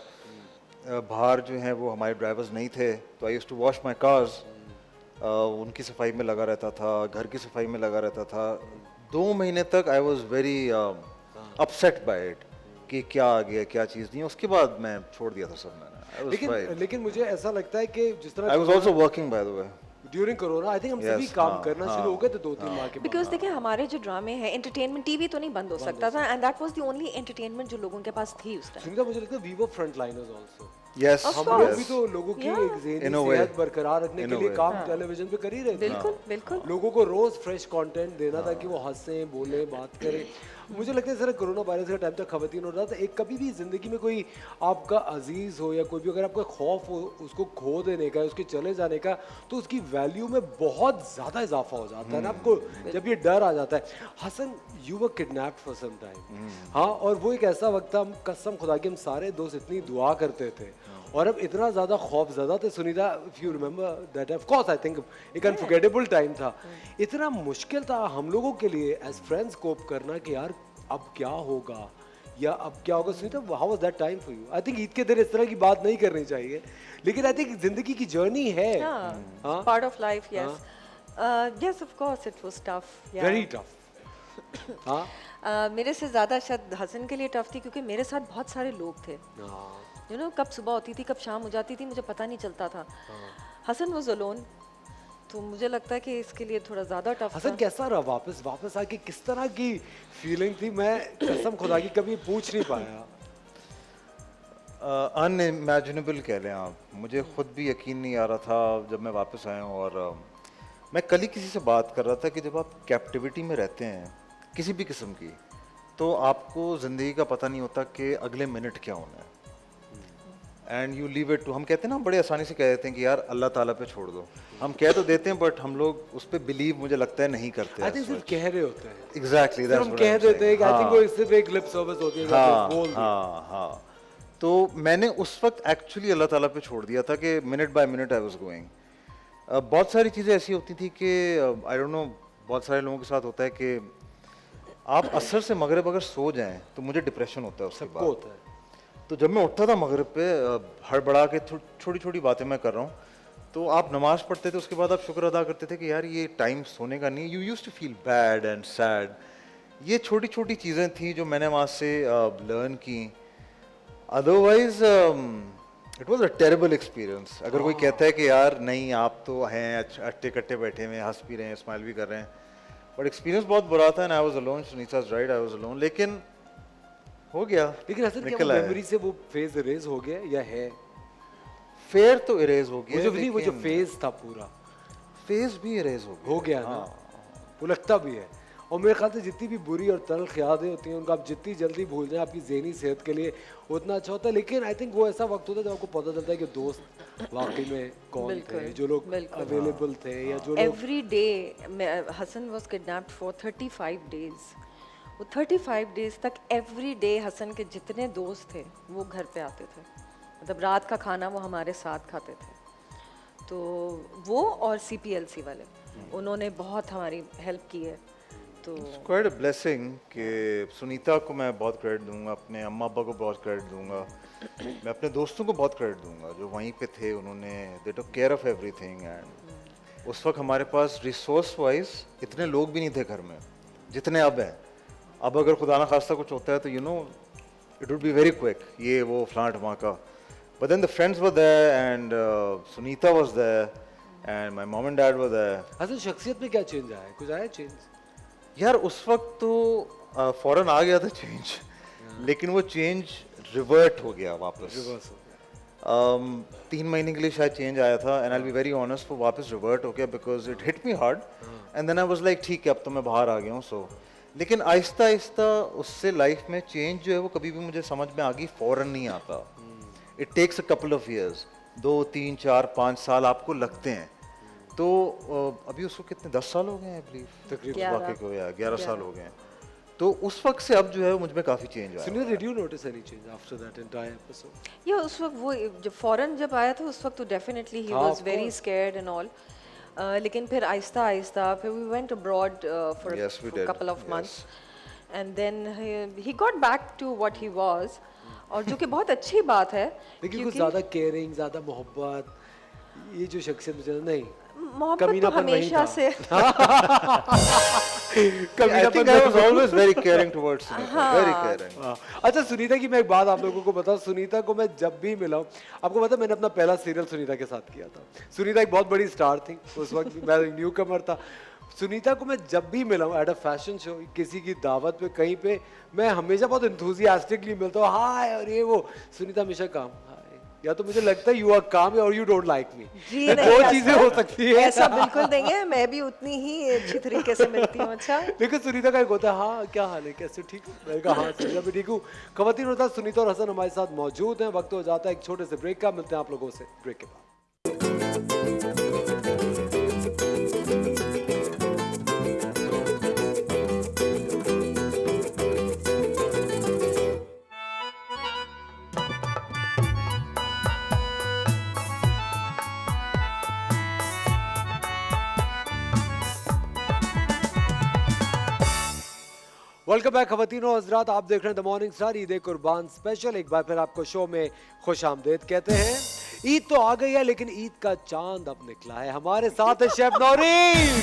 बाहर जो है वो हमारे ड्राइवर्स नहीं थे, तो I used to wash my cars. उनकी सफाई में लगा रहता था, घर की सफाई में लगा रहता था। 2 महीने तक I was very upset by it कि क्या आ गया, क्या चीज़ नहीं है। उसके बाद मैं छोड़ दिया था सब मैंने। लेकिन मुझे ऐसा लगता है कि जिस तरह I was also working by the way during corona, I think हम सभी Yes, काम हाँ, करना हाँ। शुरू हो गए थे 2-3 माह के बिकॉज बाद। देखिए हमारे जो ड्रामे हैं, एंटरटेनमेंट, टीवी तो नहीं बंद हो सकता था, and that was the only entertainment जो लोगों के पास थी उस टाइम। सुनीता, मुझे लगता है we were frontliners also. Yes Of हम course. लोग भी तो लोगों की Yeah. एक In ज़हनी a way. सेहत बरकरार रखने In के a लिए way. काम टेलीविजन पे कर ही रहे थे। बिल्कुल बिल्कुल। लोगों को रोज फ्रेश कंटेंट देना था कि वो हंसें, बोले, बात करें। मुझे लगता है सर कोरोना वायरस का टाइम तक खवतीन हो रहा था। एक कभी भी जिंदगी में कोई आपका अजीज हो या कोई भी अगर आपका खौफ हो उसको खो देने का, उसके चले जाने का, तो उसकी वैल्यू में बहुत ज़्यादा इजाफा हो जाता है ना आपको, जब ये डर आ जाता है। Hasan, you were kidnapped for some time. हाँ, और वो एक ऐसा वक्त था, हम कसम खुदा की हम सारे दोस्त इतनी दुआ करते थे और अब इतना ज़्यादा खौफ ज़्यादा थे। Sunita, if you remember that, of course I think एक अनफॉरगेटेबल टाइम था। इतना मुश्किल था हम लोगों के लिए एज फ्रेंड्स कोप करना कि यार अब क्या होगा या अब क्या होगा। Sunita, how was that time for you? I think Eid के दिन इस तरह की बात नहीं करनी चाहिए, लेकिन आई थिंक जिंदगी की जर्नी है। हाँ, part of life, yes. Yes, of course it was tough, very tough. हाँ, मेरे से ज़्यादा शायद हसन के लिए टफ थी, क्योंकि मेरे साथ बहुत सारे लोग थे। यू नो, कब सुबह होती थी, कब शाम हो जाती थी, मुझे पता नहीं चलता था। हसन वाज अलोन, तो मुझे लगता है कि इसके लिए थोड़ा ज़्यादा टफ हसन था। कैसा रहा वापस आके? किस तरह की फीलिंग थी? मैं कसम खुदा की कभी पूछ नहीं पाया। अनइमेजिनेबल कह लें आप। मुझे खुद भी यकीन नहीं आ रहा था जब मैं वापस आया हूँ। और मैं कल ही किसी से बात कर रहा था कि जब आप कैप्टिविटी में रहते हैं किसी भी किस्म की, तो आपको ज़िंदगी का पता नहीं होता कि अगले मिनट क्या होना है। And you leave it to, हम कहते हैं ना, बड़े आसानी से कह देते हैं कि यार अल्लाह ताला पे छोड़ दो। हम कह तो देते हैं बट हम लोग उस पर बिलीव, मुझे लगता है, नहीं करते। आई थिंक सिर्फ कह रहे होते हैं। एग्जैक्टली, सिर्फ हम कह देते हैं कि आई थिंक वो सिर्फ एक लिप सर्विस होती है कि आप बोल दो। हाँ। तो मैंने उस वक्त एक्चुअली अल्लाह ताला पे छोड़ दिया था कि minute by minute I was going. बहुत सारी चीज़ें ऐसी होती थी कि आई डोंट नो, बहुत सारे लोगों के साथ होता है कि आप असर से मगरिब अगर सो जाएं तो मुझे डिप्रेशन होता है उसके सबको बाद। होता है। तो जब मैं उठता था मगरिब पे, हड़बड़ा के छोटी छोटी बातें मैं कर रहा हूँ, तो आप नमाज पढ़ते थे, उसके बाद आप शुक्र अदा करते थे कि यार ये टाइम सोने का नहीं। You used to feel bad and sad. ये छोटी छोटी चीज़ें थी जो मैंने वहाँ से लर्न की। Otherwise it was a terrible experience. अगर कोई कहता है कि यार नहीं आप तो हैं अट्टे कट्टे बैठे हुए, हंस भी रहे हैं, स्माइल भी कर रहे हैं, बट एक्सपीरियंस बहुत बुरा था। एंड आई वाज अलोन, सुनीता's राइट, आई वाज अलोन। लेकिन हो गया, लेकिन असल क्या निकल आया। मेमोरी से वो फेज इरेज हो गया या है? फेयर तो इरेज हो गया, वो जो नहीं, वो जो लेकिन फेज था पूरा फेज भी इरेज हो गया। ना, वो लगता भी है। और मेरे ख्याल से जितनी भी बुरी और तल्ख यादें होती हैं उनको आप जितनी जल्दी भूल जाएं आपकी ज़हनी सेहत के लिए उतना अच्छा होता है। लेकिन आई थिंक वो ऐसा वक्त होता है जब आपको पता चलता है कि दोस्त वाकई में कौन थे, जो लोग अवेलेबल थे या जो लोग। Every day Hasan was kidnapped for 35 days. वो 35 डेज तक एवरी डे हसन के जितने दोस्त थे वो घर पे आते थे, मतलब रात का खाना वो हमारे साथ खाते थे। तो वो और CPLC वाले, उन्होंने बहुत हमारी हेल्प की है। तो क्वाइट अ ब्लेसिंग कि सुनीता को मैं बहुत क्रेडिट दूंगा, अपने अम्मा अब्बा को बहुत क्रेडिट दूंगा, मैं अपने दोस्तों को बहुत क्रेडिट दूंगा जो वहीं पे थे। उन्होंने they took care of everything. And उस वक्त हमारे पास रिसोर्स वाइज इतने लोग भी नहीं थे घर में जितने अब हैं। अब अगर खुदा ना खास्ता कुछ होता है तो you know it would be very quick, ये वो फ्लांट वहाँ का। But then the friends were there and Sunita was there and my mom and dad were there. असल शख्सियत में क्या चेंज आया? कुछ आया चेंज? यार उस वक्त तो फौरन आ गया था चेंज, लेकिन वो चेंज रिवर्ट हो गया वापस। रिवर्स हो गया। 3 महीने के लिए शायद चेंज आया था and I will be very honest, वो वापस रिवर्ट हो गया because it hit me hard. And then I was like ठीक है अब तो मैं बाहर आ गया हूँ। सो लेकिन आहिस्ता आहिस्ता उससे लाइफ में चेंज जो है वो कभी भी मुझे समझ में आ गई फौरन नहीं आता। It takes a couple of years, 2, 3, 4, 5 साल आपको लगते हैं। तो अभी उसको कितने 10 साल हो गए हैं आई तकरीबन बिलीव, वाकई को यार 11 साल हो गए हैं। तो उस वक्त से अब जो है मुझ में काफ़ी चेंज आया। Sunita, did you notice any change after that entire episode? या उस वक्त वो जब फौरन जब आया था उस वक्त तो डेफिनेटली ही हाँ, was of very course. Scared and all. लेकिन फिर आहिस्ता आहिस्ता फिर we went abroad for Yes, we a did. couple of Yes. months and then he got back to what he was, और जो कि बहुत अच्छी बात है। लेकिन कुछ ज़्यादा केयरिंग, ज़्यादा मोहब्बत, ये जो शख्सियत मुझे नहीं। मोहब्बत तो कमीनापन नहीं हमेशा था। से I कमीनापन think I was always very caring towards Sunita, very caring. हाँ। अच्छा सुनीता की मैं एक बात आप लोगों को बताऊं, सुनीता को मैं जब भी मिला हूं, आपको पता है मैंने अपना पहला सीरियल सुनीता के साथ किया था। सुनीता एक बहुत बड़ी स्टार थी उस वक्त, मैं न्यू कमर था। सुनीता को मैं जब भी मिला हूं एट अ फैशन शो, किसी की दावत पे, कहीं पे, मैं हमेशा बहुत एंथुसियास्टिकली मिलता हूँ, हाय और ये वो। सुनीता हमेशा काम, या तो मुझे लगता है यू आर काम और यू डोंट लाइक मी, जी दो नहीं, चीजें हो सकती है। ऐसा बिल्कुल नहीं है, मैं भी उतनी ही अच्छी तरीके से मिलती हूँ। अच्छा लेकिन सुनीता का एक होता है, हाँ क्या हाल है, कैसे, ठीक हूँ? मैंने कहा हाँ सुनीता भी ठीक हूँ। खवातीन होता सुनीता और हसन हमारे साथ मौजूद हैं। वक्त हो जाता है एक छोटे से ब्रेक का, मिलते हैं आप लोगों से ब्रेक के बाद। वेलकम बैक खवातीन और हज़रात, आप देख रहे हैं द मॉर्निंग स्टार ईद कुर्बान स्पेशल। एक बार फिर आपको शो में खुश आमदेद कहते हैं। ईद तो आ गई है लेकिन ईद का चांद अब निकला है। हमारे साथ है शेफ नौरीन।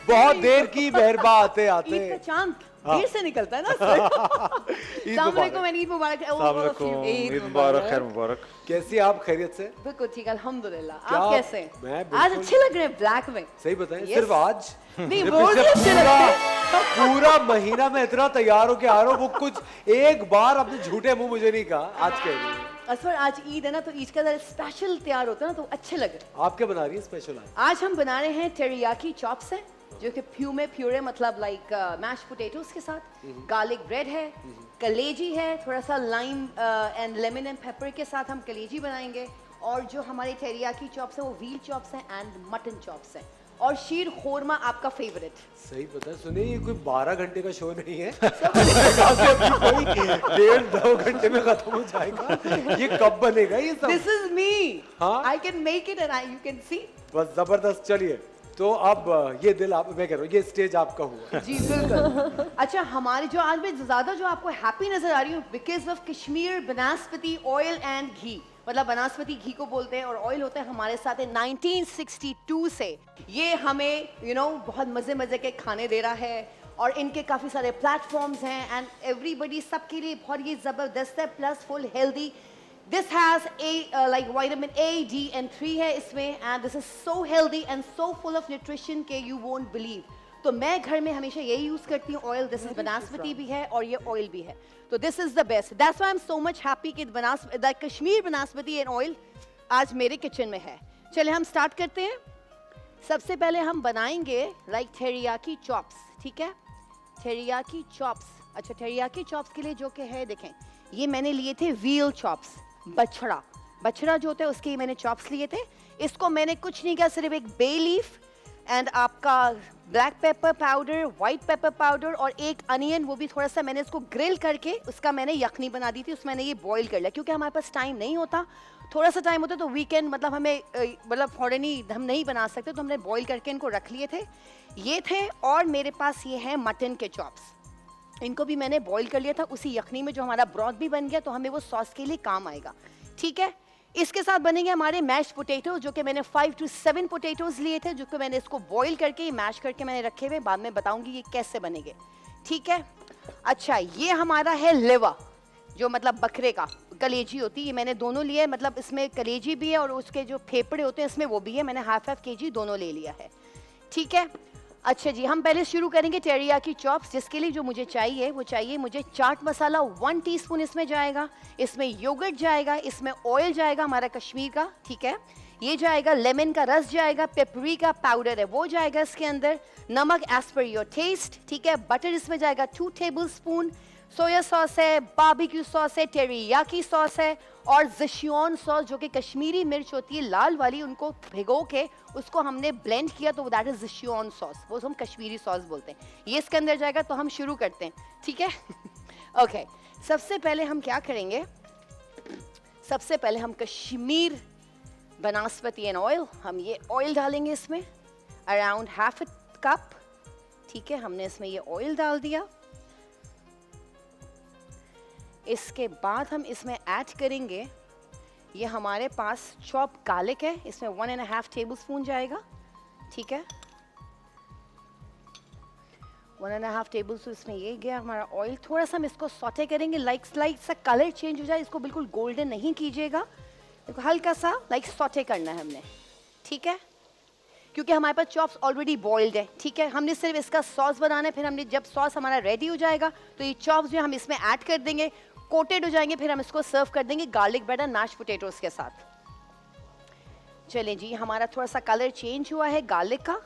बहुत देर की मेहरबा आते आते ईद का चांद हाँ। देर से निकलता है ना सर। ईद अस्सलाम मुबारक। वालेकुम एंड ईद मुबारक। अस्सलाम वालेकुम, ईद मुबारक, खैर मुबारक। कैसी आप, खैरियत से? बिल्कुल ठीक अल्हम्दुलिल्लाह। क्या आप कैसे हैं? मैं आज बिल्कुल- अच्छे लग रहे हैं ब्लैक में। सही बताएं, Yes. सिर्फ आज नहीं, ये रोज पिछले अच्छे लगते हैं। पूरा महीना में इतना तैयार होके आ रहा हूँ, वो कुछ एक बार अपने झूठे मुंह मुझे नहीं कहा, आज कह रही है। असफर आज ईद है ना, तो ईद का जरा स्पेशल तैयार होता है ना, तो अच्छे लग रहे हैं। आप क्या बना रही है स्पेशल आज? आज हम बना रहे हैं टेरियाकी चॉप्स हैं, जो कि प्यूरे मतलब लाइक मैश पोटैटोस के साथ, गार्लिक ब्रेड है, कलेजी है, थोड़ा सा lime and lemon and paper के साथ हम कलेजी बनाएंगे। और जो हमारे टेरियाकी चॉप्स हैं वो व्हील चॉप्स हैं एंड मटन चॉप्स हैं, और शीर खोरमा आपका फेवरेट। सही पता है, सुनिए ये कोई 12 घंटे का शो नहीं है। कोई 1.5-2 घंटे में खत्म हो जाएगा। ये कब बनेगा ये सब? दिस इज मी, हाँ? I can make it and you can see. बस जबरदस्त। चलिए तो अब ये दिल आप, मैं कह रहा हूँ ये स्टेज आपका हुआ। जी बिल्कुल। अच्छा, हमारी जो आज में ज्यादा जो आपको हैप्पी नजर आ रही हूँ, because of Kashmir Banaspati oil and ghee, मतलब बनास्पति घी को बोलते हैं और ऑयल होता है हमारे साथ है 1962 से। ये हमें बहुत मजे के खाने दे रहा है, और इनके काफी सारे प्लेटफॉर्म्स हैं एंड एवरीबडी सबके लिए बहुत ये जबरदस्त है, plus full healthy. This has like vitamin A, D and 3 है इसमें, and this is so healthy and so full of nutrition के you won't believe। तो मैं घर में हमेशा यही यूज करती हूँ ऑयल। दिस इज बनास्पति भी है और ये ऑयल भी है, तो this is the best. That's why I am so much happy कि कश्मीर बनास्पति एंड ऑयल आज मेरे किचन में है। चले हम स्टार्ट करते हैं। सबसे पहले हम बनाएंगे लाइक टेरियाकी चॉप्स, ठीक है? Teriyaki chops. अच्छा, टेरियाकी चॉप्स के लिए जो कि है, देखें ये मैंने लिए थे व्हील चॉप्स, बछड़ा जो होता है उसके मैंने चॉप्स लिए थे। इसको मैंने कुछ नहीं किया, सिर्फ एक बे लीफ एंड आपका black pepper powder, white pepper powder और एक अनियन, वो भी थोड़ा सा मैंने इसको ग्रिल करके उसका मैंने यखनी बना दी थी। उसमें मैंने ये बॉईल कर लिया, क्योंकि हमारे पास टाइम नहीं होता, थोड़ा सा टाइम होता तो वीकेंड मतलब हमें मतलब फौरनी हम नहीं बना सकते, तो हमने बॉईल करके इनको रख लिए थे। ये थे, और मेरे पास ये है मटन के चॉप्स, इनको भी मैंने बॉईल कर लिया था उसी यखनी में, जो हमारा ब्रॉथ भी बन गया, तो हमें वो सॉस के लिए काम आएगा, ठीक है? इसके साथ बनेंगे हमारे मैश पोटैटो, जो कि मैंने 5 to 7 पोटैटोज लिए थे, जो कि मैंने इसको बॉईल करके मैश करके मैंने रखे हुए, बाद में बताऊंगी ये कैसे बनेंगे, ठीक है? अच्छा, ये हमारा है लिवर, जो मतलब बकरे का कलेजी होती है, ये मैंने दोनों लिए, मतलब इसमें कलेजी भी है और उसके जो फेफड़े होते हैं इसमें वो भी है, मैंने हाफ kg दोनों ले लिया है, ठीक है? अच्छा जी, हम पहले शुरू करेंगे टेरियाकी चॉप्स, जिसके लिए जो मुझे चाहिए वो चाहिए मुझे चाट मसाला 1 टीस्पून इसमें जाएगा, इसमें योगर्ट जाएगा, इसमें ऑयल जाएगा हमारा कश्मीर का, ठीक है? ये जाएगा, लेमन का रस जाएगा, पेपरिका पाउडर है वो जाएगा इसके अंदर, नमक एज पर योर टेस्ट, ठीक है? बटर इसमें जाएगा 2 टेबलस्पून, सोया सॉस है, बारबेक्यू सॉस है, टेरियाकी सॉस है, और ज़ेशिओन सॉस, जो कि कश्मीरी मिर्च होती है लाल वाली, उनको भिगो के उसको हमने ब्लेंड किया, तो दैट इज ज़ेशिओन सॉस, वो हम कश्मीरी सॉस बोलते हैं। ये इसके अंदर जाएगा, तो हम शुरू करते हैं, ठीक है? ओके, सबसे पहले हम क्या करेंगे, सबसे पहले हम कश्मीर बनास्पति एंड ऑयल, हम ये ऑयल डालेंगे इसमें अराउंड हाफ कप, ठीक है? हमने इसमें ये ऑयल डाल दिया। इसके बाद हम इसमें ऐड करेंगे ये हमारे पास चॉप गार्लिक है, इसमें 1.5 टेबलस्पून जाएगा, ठीक है। 1.5 टेबलस्पून इसमें ये गया हमारा ऑयल। थोड़ा सा हम इसको सॉटे करेंगे, लाइक स्लाइट सा कलर चेंज हो जाए, इसको बिल्कुल गोल्डन नहीं कीजिएगा, इसको हल्का सा लाइक सॉटे करना है हमने, ठीक है, क्योंकि हमारे पास चॉप्स ऑलरेडी बॉइल्ड है, ठीक है। हमने सिर्फ इसका सॉस बनाना है, फिर हमने जब सॉस हमारा रेडी हो जाएगा तो ये चॉप्स जो हम इसमें ऐड कर देंगे, कोटेड हो जाएंगे, फिर हम इसको सर्व कर देंगे गार्लिक ब्रेड और मैश्ड पोटैटोस के साथ। चलें जी, हमारा थोड़ा सा कलर चेंज हुआ है गार्लिक का।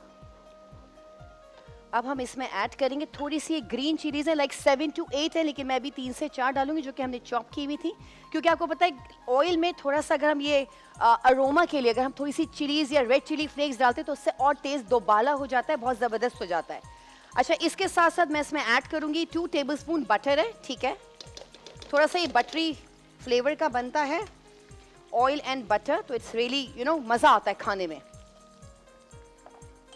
अब हम इसमें ऐड करेंगे थोड़ी सी ग्रीन चिलीज है, लाइक 7 to 8 है, लेकिन मैं अभी 3 से 4 डालूंगी, जो कि हमने चॉप की हुई थी, क्योंकि आपको पता है ऑयल में थोड़ा सा अगर हम ये अरोमा के लिए अगर हम थोड़ी सी चिलीज या रेड चिली फ्लेक्स डालते हैं तो उससे और टेस्ट दोबाला हो जाता है, बहुत ज़बरदस्त हो जाता है। अच्छा, इसके साथ साथ मैं इसमें ऐड करूंगी 2 टेबलस्पून बटर है, ठीक है। थोड़ा सा ये बटरी फ्लेवर का बनता है, ऑयल एंड बटर, तो इट्स रियली मज़ा आता है खाने में।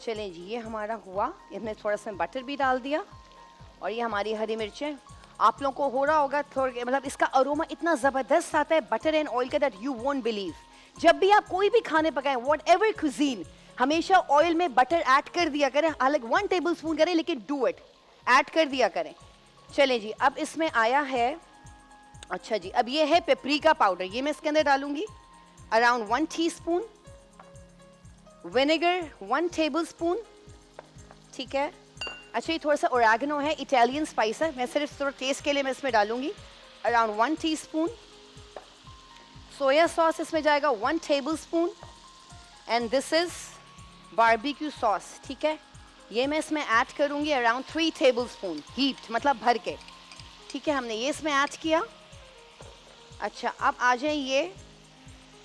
चलें जी, ये हमारा हुआ, इसमें थोड़ा सा बटर भी डाल दिया, और ये हमारी हरी मिर्चें। आप लोगों को हो रहा होगा थोड़ा, मतलब इसका अरोमा इतना ज़बरदस्त आता है बटर एंड ऑयल का, दैट यू वोंट बिलीव। जब भी आप कोई भी खाने पकाएं, वॉट एवर कुजीन, हमेशा ऑयल में बटर ऐड कर दिया करें, हालांकि 1 टेबलस्पून करें, लेकिन डू इट, ऐड कर दिया करें। चलें जी, अब इसमें आया है, अच्छा जी, अब ये है पेपरिका पाउडर, ये मैं इसके अंदर डालूंगी अराउंड 1 टीस्पून। विनेगर 1 टेबलस्पून, ठीक है। अच्छा, ये थोड़ा सा ओरेगनो है, इटालियन स्पाइस है, मैं सिर्फ थोड़ा टेस्ट के लिए मैं इसमें डालूंगी अराउंड 1 टीस्पून। सोया सॉस इसमें जाएगा 1 tablespoon, and this is barbecue sauce, ठीक है। ये मैं इसमें ऐड करूंगी अराउंड 3 टेबलस्पून, हीट मतलब भर के, ठीक है। हमने ये इसमें ऐड किया। अच्छा, अब आ जाए ये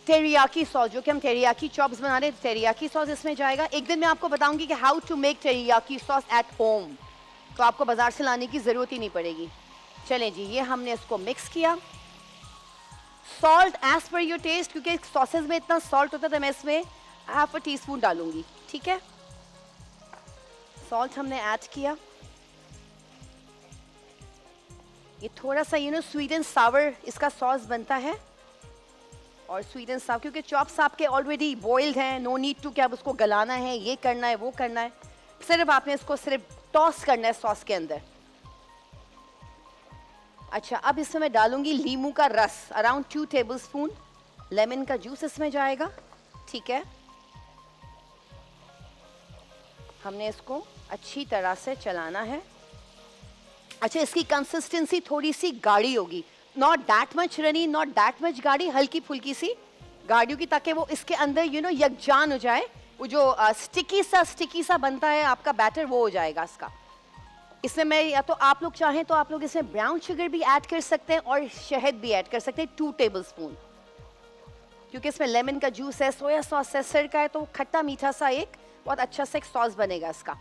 टेरियाकी सॉस, जो कि हम टेरियाकी चॉप्स बना रहे हैं, टेरियाकी सॉस इसमें जाएगा। एक दिन मैं आपको बताऊंगी कि how to make teriyaki sauce at home, तो आपको बाजार से लाने की ज़रूरत ही नहीं पड़ेगी। चलें जी, ये हमने इसको मिक्स किया। Salt as per your taste, क्योंकि सॉसेज में इतना सॉल्ट होता है, तो मैं इसमें 1/2 टीस्पून डालूंगी, ठीक है। सॉल्ट हमने ऐड किया। ये थोड़ा सा स्वीट एंड सावर इसका सॉस बनता है, और स्वीट एंड सावर क्योंकि चॉप्स आपके ऑलरेडी बॉइल्ड हैं, नो नीड टू कि आप उसको गलाना है, ये करना है, वो करना है, सिर्फ आपने इसको सिर्फ टॉस करना है सॉस के अंदर। अच्छा, अब इसमें मैं डालूंगी लीमू का रस अराउंड 2 टेबलस्पून, लेमन का जूस इसमें जाएगा, ठीक है। हमने इसको अच्छी तरह से चलाना है। अच्छा, इसकी कंसिस्टेंसी थोड़ी सी गाढ़ी होगी, not that much runny, not that much गाढ़ी, हल्की फुल्की सी गाढ़ी होगी, ताकि वो इसके अंदर यकजान हो जाए। वो जो स्टिकी सा बनता है आपका बैटर, वो हो जाएगा इसका। इसमें मैं, या तो आप लोग चाहें तो आप लोग इसमें ब्राउन शुगर भी ऐड कर सकते हैं और शहद भी ऐड कर सकते हैं 2 टेबलस्पून, क्योंकि इसमें लेमन का जूस है, सोया सॉस है, सर का है, तो खट्टा मीठा सा एक बहुत अच्छा सा एक सॉस बनेगा इसका।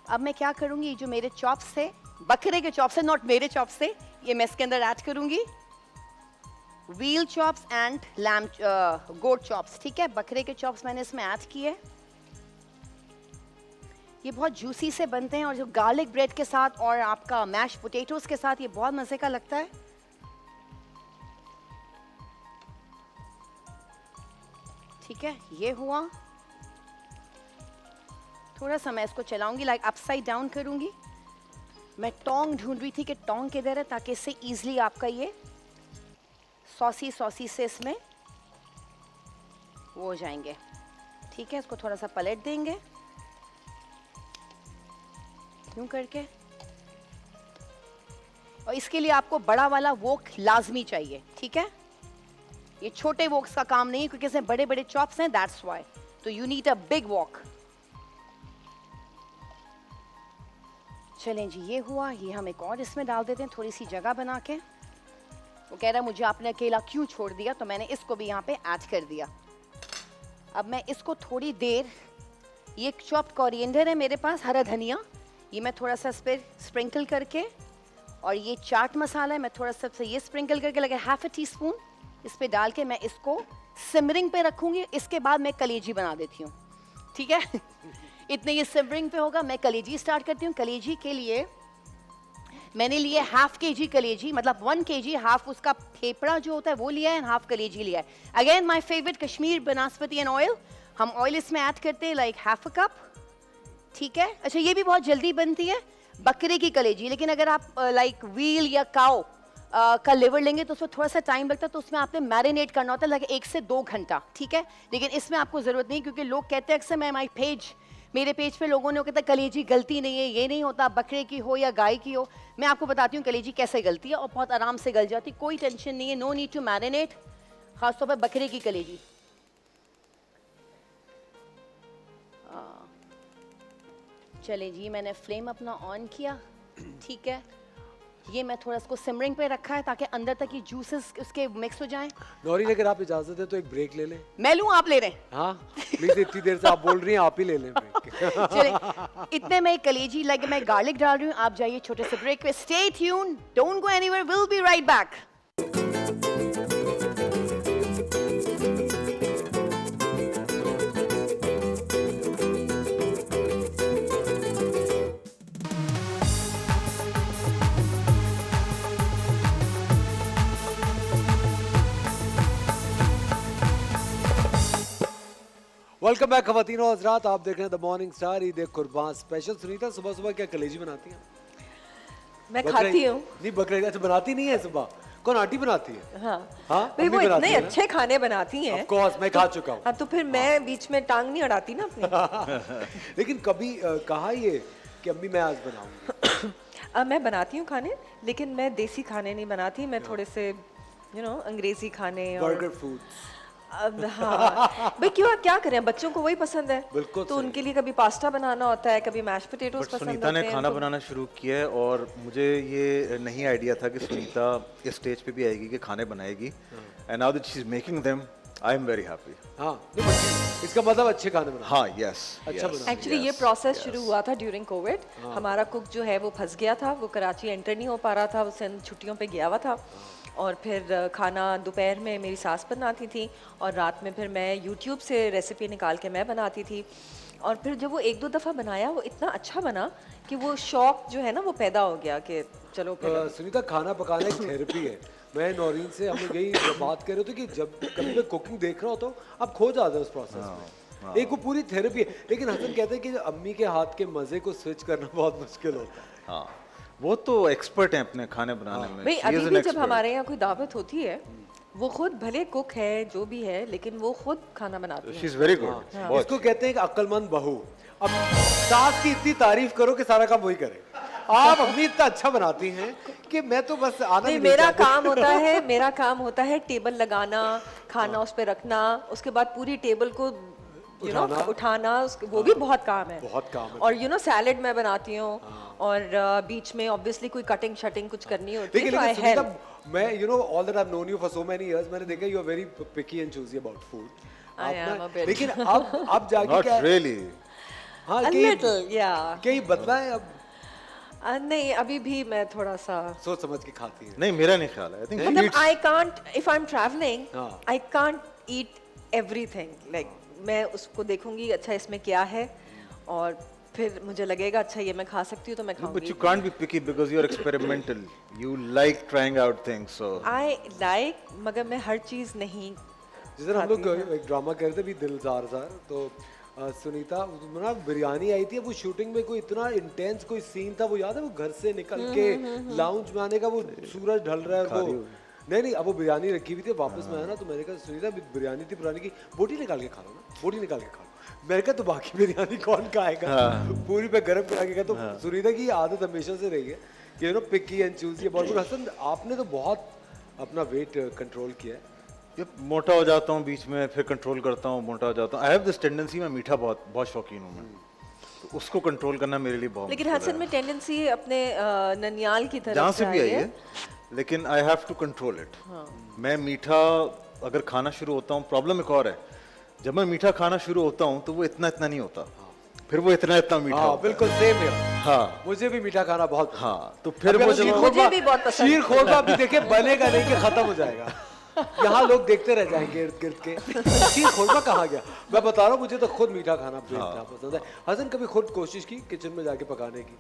अब मैं क्या करूंगी, जो मेरे चॉप्स थे, बकरे के चॉप्स है, नॉट मेरे चॉप्स थे, ये मैं इसके अंदर ऐड करूंगी। Veal chops and lamb goat chops, ठीक है। बकरे के चॉप्स मैंने इसमें ऐड किए। ये बहुत जूसी से बनते हैं, और जो गार्लिक ब्रेड के साथ और आपका मैश पोटैटोस के साथ ये बहुत मजे का लगता है। ठीक है, ये हुआ। थोड़ा सा मैं इसको चलाऊंगी, लाइक अपसाइड डाउन करूंगी। मैं टोंग ढूंढ रही थी कि टोंग किधर है, ताकि इससे इजीली आपका ये सॉसी से इसमें वो हो जाएंगे। ठीक है, इसको थोड़ा सा पलट देंगे यूं करके, और इसके लिए आपको बड़ा वाला वोक लाजमी चाहिए। ठीक है, ये छोटे वोक्स का काम नहीं है, क्योंकि इसमें बड़े बड़े चॉप्स हैं, दैट्स व्हाई, तो you need a big walk. चलें जी, ये हुआ। ये हम एक और इसमें डाल देते हैं, थोड़ी सी जगह बना के। वो कह रहा है मुझे आपने अकेला क्यों छोड़ दिया, तो मैंने इसको भी यहाँ पे ऐड कर दिया। अब मैं इसको थोड़ी देर, ये चॉप्ड कोरिएंडर है मेरे पास, हरा धनिया, ये मैं थोड़ा सा इस पर स्प्रिंकल करके, और ये चाट मसाला है, मैं थोड़ा सा ये स्प्रिंकल करके लगे 1/2 टीस्पून इस पे डाल के मैं इसको सिमरिंग पे रखूंगी। इसके बाद मैं कलेजी बना देती हूँ। ठीक है इतने ये सिमरिंग पे होगा, मैं कलेजी स्टार्ट करती हूँ। कलेजी के लिए मैंने लिए हाफ kg कलेजी, मतलब 1 kg, हाफ उसका फेफड़ा जो होता है वो लिया है, हाफ कलेजी लिया है। Again my favourite Kashmir Banaspati and oil, हम ऑयल इसमें ऐड करते हैं लाइक हाफ अ कप, ठीक है। अच्छा ये भी बहुत जल्दी बनती है, बकरे की कलेजी, लेकिन अगर आप लाइक व्हील या काओ का लिवर लेंगे तो उसमें थोड़ा सा टाइम लगता है, तो उसमें आपने मैरिनेट करना होता है लाइक 1 से 2 घंटा, ठीक है। लेकिन इसमें आपको ज़रूरत नहीं, क्योंकि लोग कहते हैं अक्सर, मैं मेरे पेज पे लोगों ने कहता है कलेजी गलती नहीं है, ये नहीं होता, बकरे की हो या गाय की हो। मैं आपको बताती हूँ कलेजी कैसे गलती है, और बहुत आराम से गल जाती, कोई टेंशन नहीं है, नो नीड टू मैरिनेट, खासतौर पर बकरे की कलेजी। चलें जी, मैंने फ्लेम अपना ऑन किया, ठीक है। ये मैं थोड़ा इसको सिमरिंग पे रखा है ताकि अंदर तक ये जूसेस उसके मिक्स हो जाएं। नौरीन अगर आप इजाजत है तो एक ब्रेक ले लें। मैं लूं, आप ले रहे हैं? हाँ प्लीज, इतनी देर से आप बोल रही हैं, आप ही ले लें ब्रेक। चलिए, इतने में कलेजी लगे, मैं गार्लिक डाल रही हूँ, आप जाइए छोटे से ब्रेक पे। Stay tune, don't go anywhere, will be right back. Welcome back खवातीन और हज़रात, आप देख रहे हैं द मॉर्निंग स्टार ईद कुर्बान स्पेशल। सुनीता सुबह सुबह क्या कलेजी बनाती हैं? मैं खाती हूँ। नहीं बकरे, अच्छा बनाती नहीं है सुबह, कौन आंटी बनाती है? हाँ हाँ भाई, वो अम्मी बनाती इतने है ना? अच्छे खाने बनाती हैं। Of course, मैं खा चुका हूँ। हाँ, तो फिर मैं बीच में टांग नहीं अड़ाती ना अपनी। लेकिन कभी कहा ये कि अम्मी मैं आज बनाऊंगी? मैं बनाती हूँ खाने, लेकिन मैं देसी खाने नहीं बनाती, मैं थोड़े से अंग्रेजी खाने और बर्गर फूड। हाँ भाई, क्यों, क्या करें, बच्चों को वही पसंद है, बिल्कुल तो सही। उनके लिए कभी पास्ता बनाना होता है, कभी मैश पोटैटोस बट पसंद सुनीता होते ने हैं। खाना तो- बनाना शुरू किया है, और मुझे ये नहीं आइडिया था कि सुनीता इस स्टेज पे भी आएगी कि खाने बनाएगी, and now that she is making them, I am very happy. हाँ नहीं, but इसका मतलब अच्छे खाने बना। हाँ, यस, अच्छा बना। एक्चुअली ये प्रोसेस शुरू हुआ था ड्यूरिंग कोविड। हमारा कुक जो है वो फंस गया था, वो कराची एंटर नहीं हो पा रहा था, वो छुट्टियों पे गया हुआ था, और फिर खाना दोपहर में मेरी सास बनाती थी, और रात में फिर मैं यूट्यूब से रेसिपी निकाल के मैं बनाती थी। और फिर जब वो 1-2 दफ़ा बनाया, वो इतना अच्छा बना कि वो शौक जो है ना वो पैदा हो गया कि चलो फिर। सुनीता, खाना पकाना एक थेरेपी है। मैं नौरीन से हम लोग यही बात कर रहे थे कि जब कभी मैं कुकिंग देख रहा होता हूँ, आप खो जाते हो उस प्रोसेस में। एक वो पूरी थेरेपी है। लेकिन हसन कहते हैं कि अम्मी के हाथ के मजे को स्विच करना बहुत मुश्किल होता है। हाँ, वो तो एक्सपर्ट हैं अपने खाने बनाने में। भाई She अभी is an भी जब expert. हमारे यहाँ कोई दावत होती है, वो खुद भले कुक है जो भी है, लेकिन वो खुद खाना बनाती है। She is very good. बहुत इसको कहते हैं कि अक्लमंद बहू। अब सास की इतनी तारीफ करो कि सारा काम वही करे। आप अम्मी इतना अच्छा बनाती हैं कि मैं तो बस आना नहीं, भी मेरा चाहती। मेरा काम होता है टेबल लगाना, खाना उस पे रखना, उसके बाद पूरी टेबल को उठाना, वो भी बहुत काम है। बहुत काम है। और सैलेड मैं बनाती हूँ, और बीच में ऑब्वियसली कोई कटिंग शटिंग कुछ करनी होती है, लेकिन तो आई सुनीता, हेल्प। मैं all that I have known you for so many years, मैंने देखा you are very picky and choosy about food. I am a bit. लेकिन अब जाके Not क्या really. हाँ A कि little, yeah. क्या ये बदला है अब? नहीं, अभी भी मैं थोड़ा सा, सोच समझ के खाती है। नहीं, मेरा नहीं ख्याल है। I think she मतलब eats. I can't, if I am travelling हाँ। I can't eat everything, like मैं उसको देखूंगी अच्छा इसमें क्या है, और फिर मुझे लगेगा अच्छा ये मैं खा सकती हूँ तो मैं But खाऊंगी। you can't be picky because you're experimental. You like trying out things, so. I like, मगर मैं हर चीज नहीं। जिस दिन हम लोग एक ड्रामा कर रहे थे भी दिलजार जार, तो सुनीता ना बिरयानी आई थी, वो शूटिंग में कोई इतना इंटेंस कोई सीन था, वो याद है, वो घर से निकल के लाउंज में आने का, वो सूरज ढल रहा है, वो नहीं अब वो बिरयानी रखी हुई थी, वापस में आया ना, तो मैंने कहा सुनीता बिरयानी थी पुरानी की, बोटी निकाल के खा लो ना, बोटी निकाल के खा लो। मैंने कहा तो बाकी बिरयानी कौन खाएगा, पूरी पे गर्म करा के। तो सुनीता की आदत हमेशा से रही है कि पिकी एंड चूजी अबाउट। हसन, आपने तो बहुत अपना वेट कंट्रोल किया है। जब मोटा हो जाता हूँ बीच में, फिर कंट्रोल करता हूँ, मोटा हो जाता हूँ। आई हैव दिस टेंडेंसी, मैं मीठा बहुत बहुत शौकीन हूँ मैं, तो उसको कंट्रोल करना मेरे लिए बहुत लेकिन मुश्किल हसन में टेंडेंसी अपने ननियाल की है। तरफ जहाँ से भी आई है। है, लेकिन आई हैव टू कंट्रोल इट। मैं मीठा अगर खाना शुरू होता हूँ, प्रॉब्लम एक और है, जब मैं मीठा खाना शुरू होता हूँ तो वो इतना इतना नहीं होता, फिर वो इतना इतना मीठा हाँ होता है। बिल्कुल सेम है। हाँ, मुझे भी मीठा खाना बहुत पसंद है। हाँ, तो फिर अभी वो हम जब शीर मुझे भी बहुत पसंद है। शीर खोरमा भी देखे बनेगा नहीं कि खत्म हो जाएगा। यहाँ लोग देखते रह जाएंगे इर्द गिर्द के, शीर खोरमा कहाँ गया। मैं बता रहा हूँ, मुझे तो खुद मीठा खाना बेहद पसंद है। हसन, कभी खुद कोशिश की किचन में जाके पकाने की?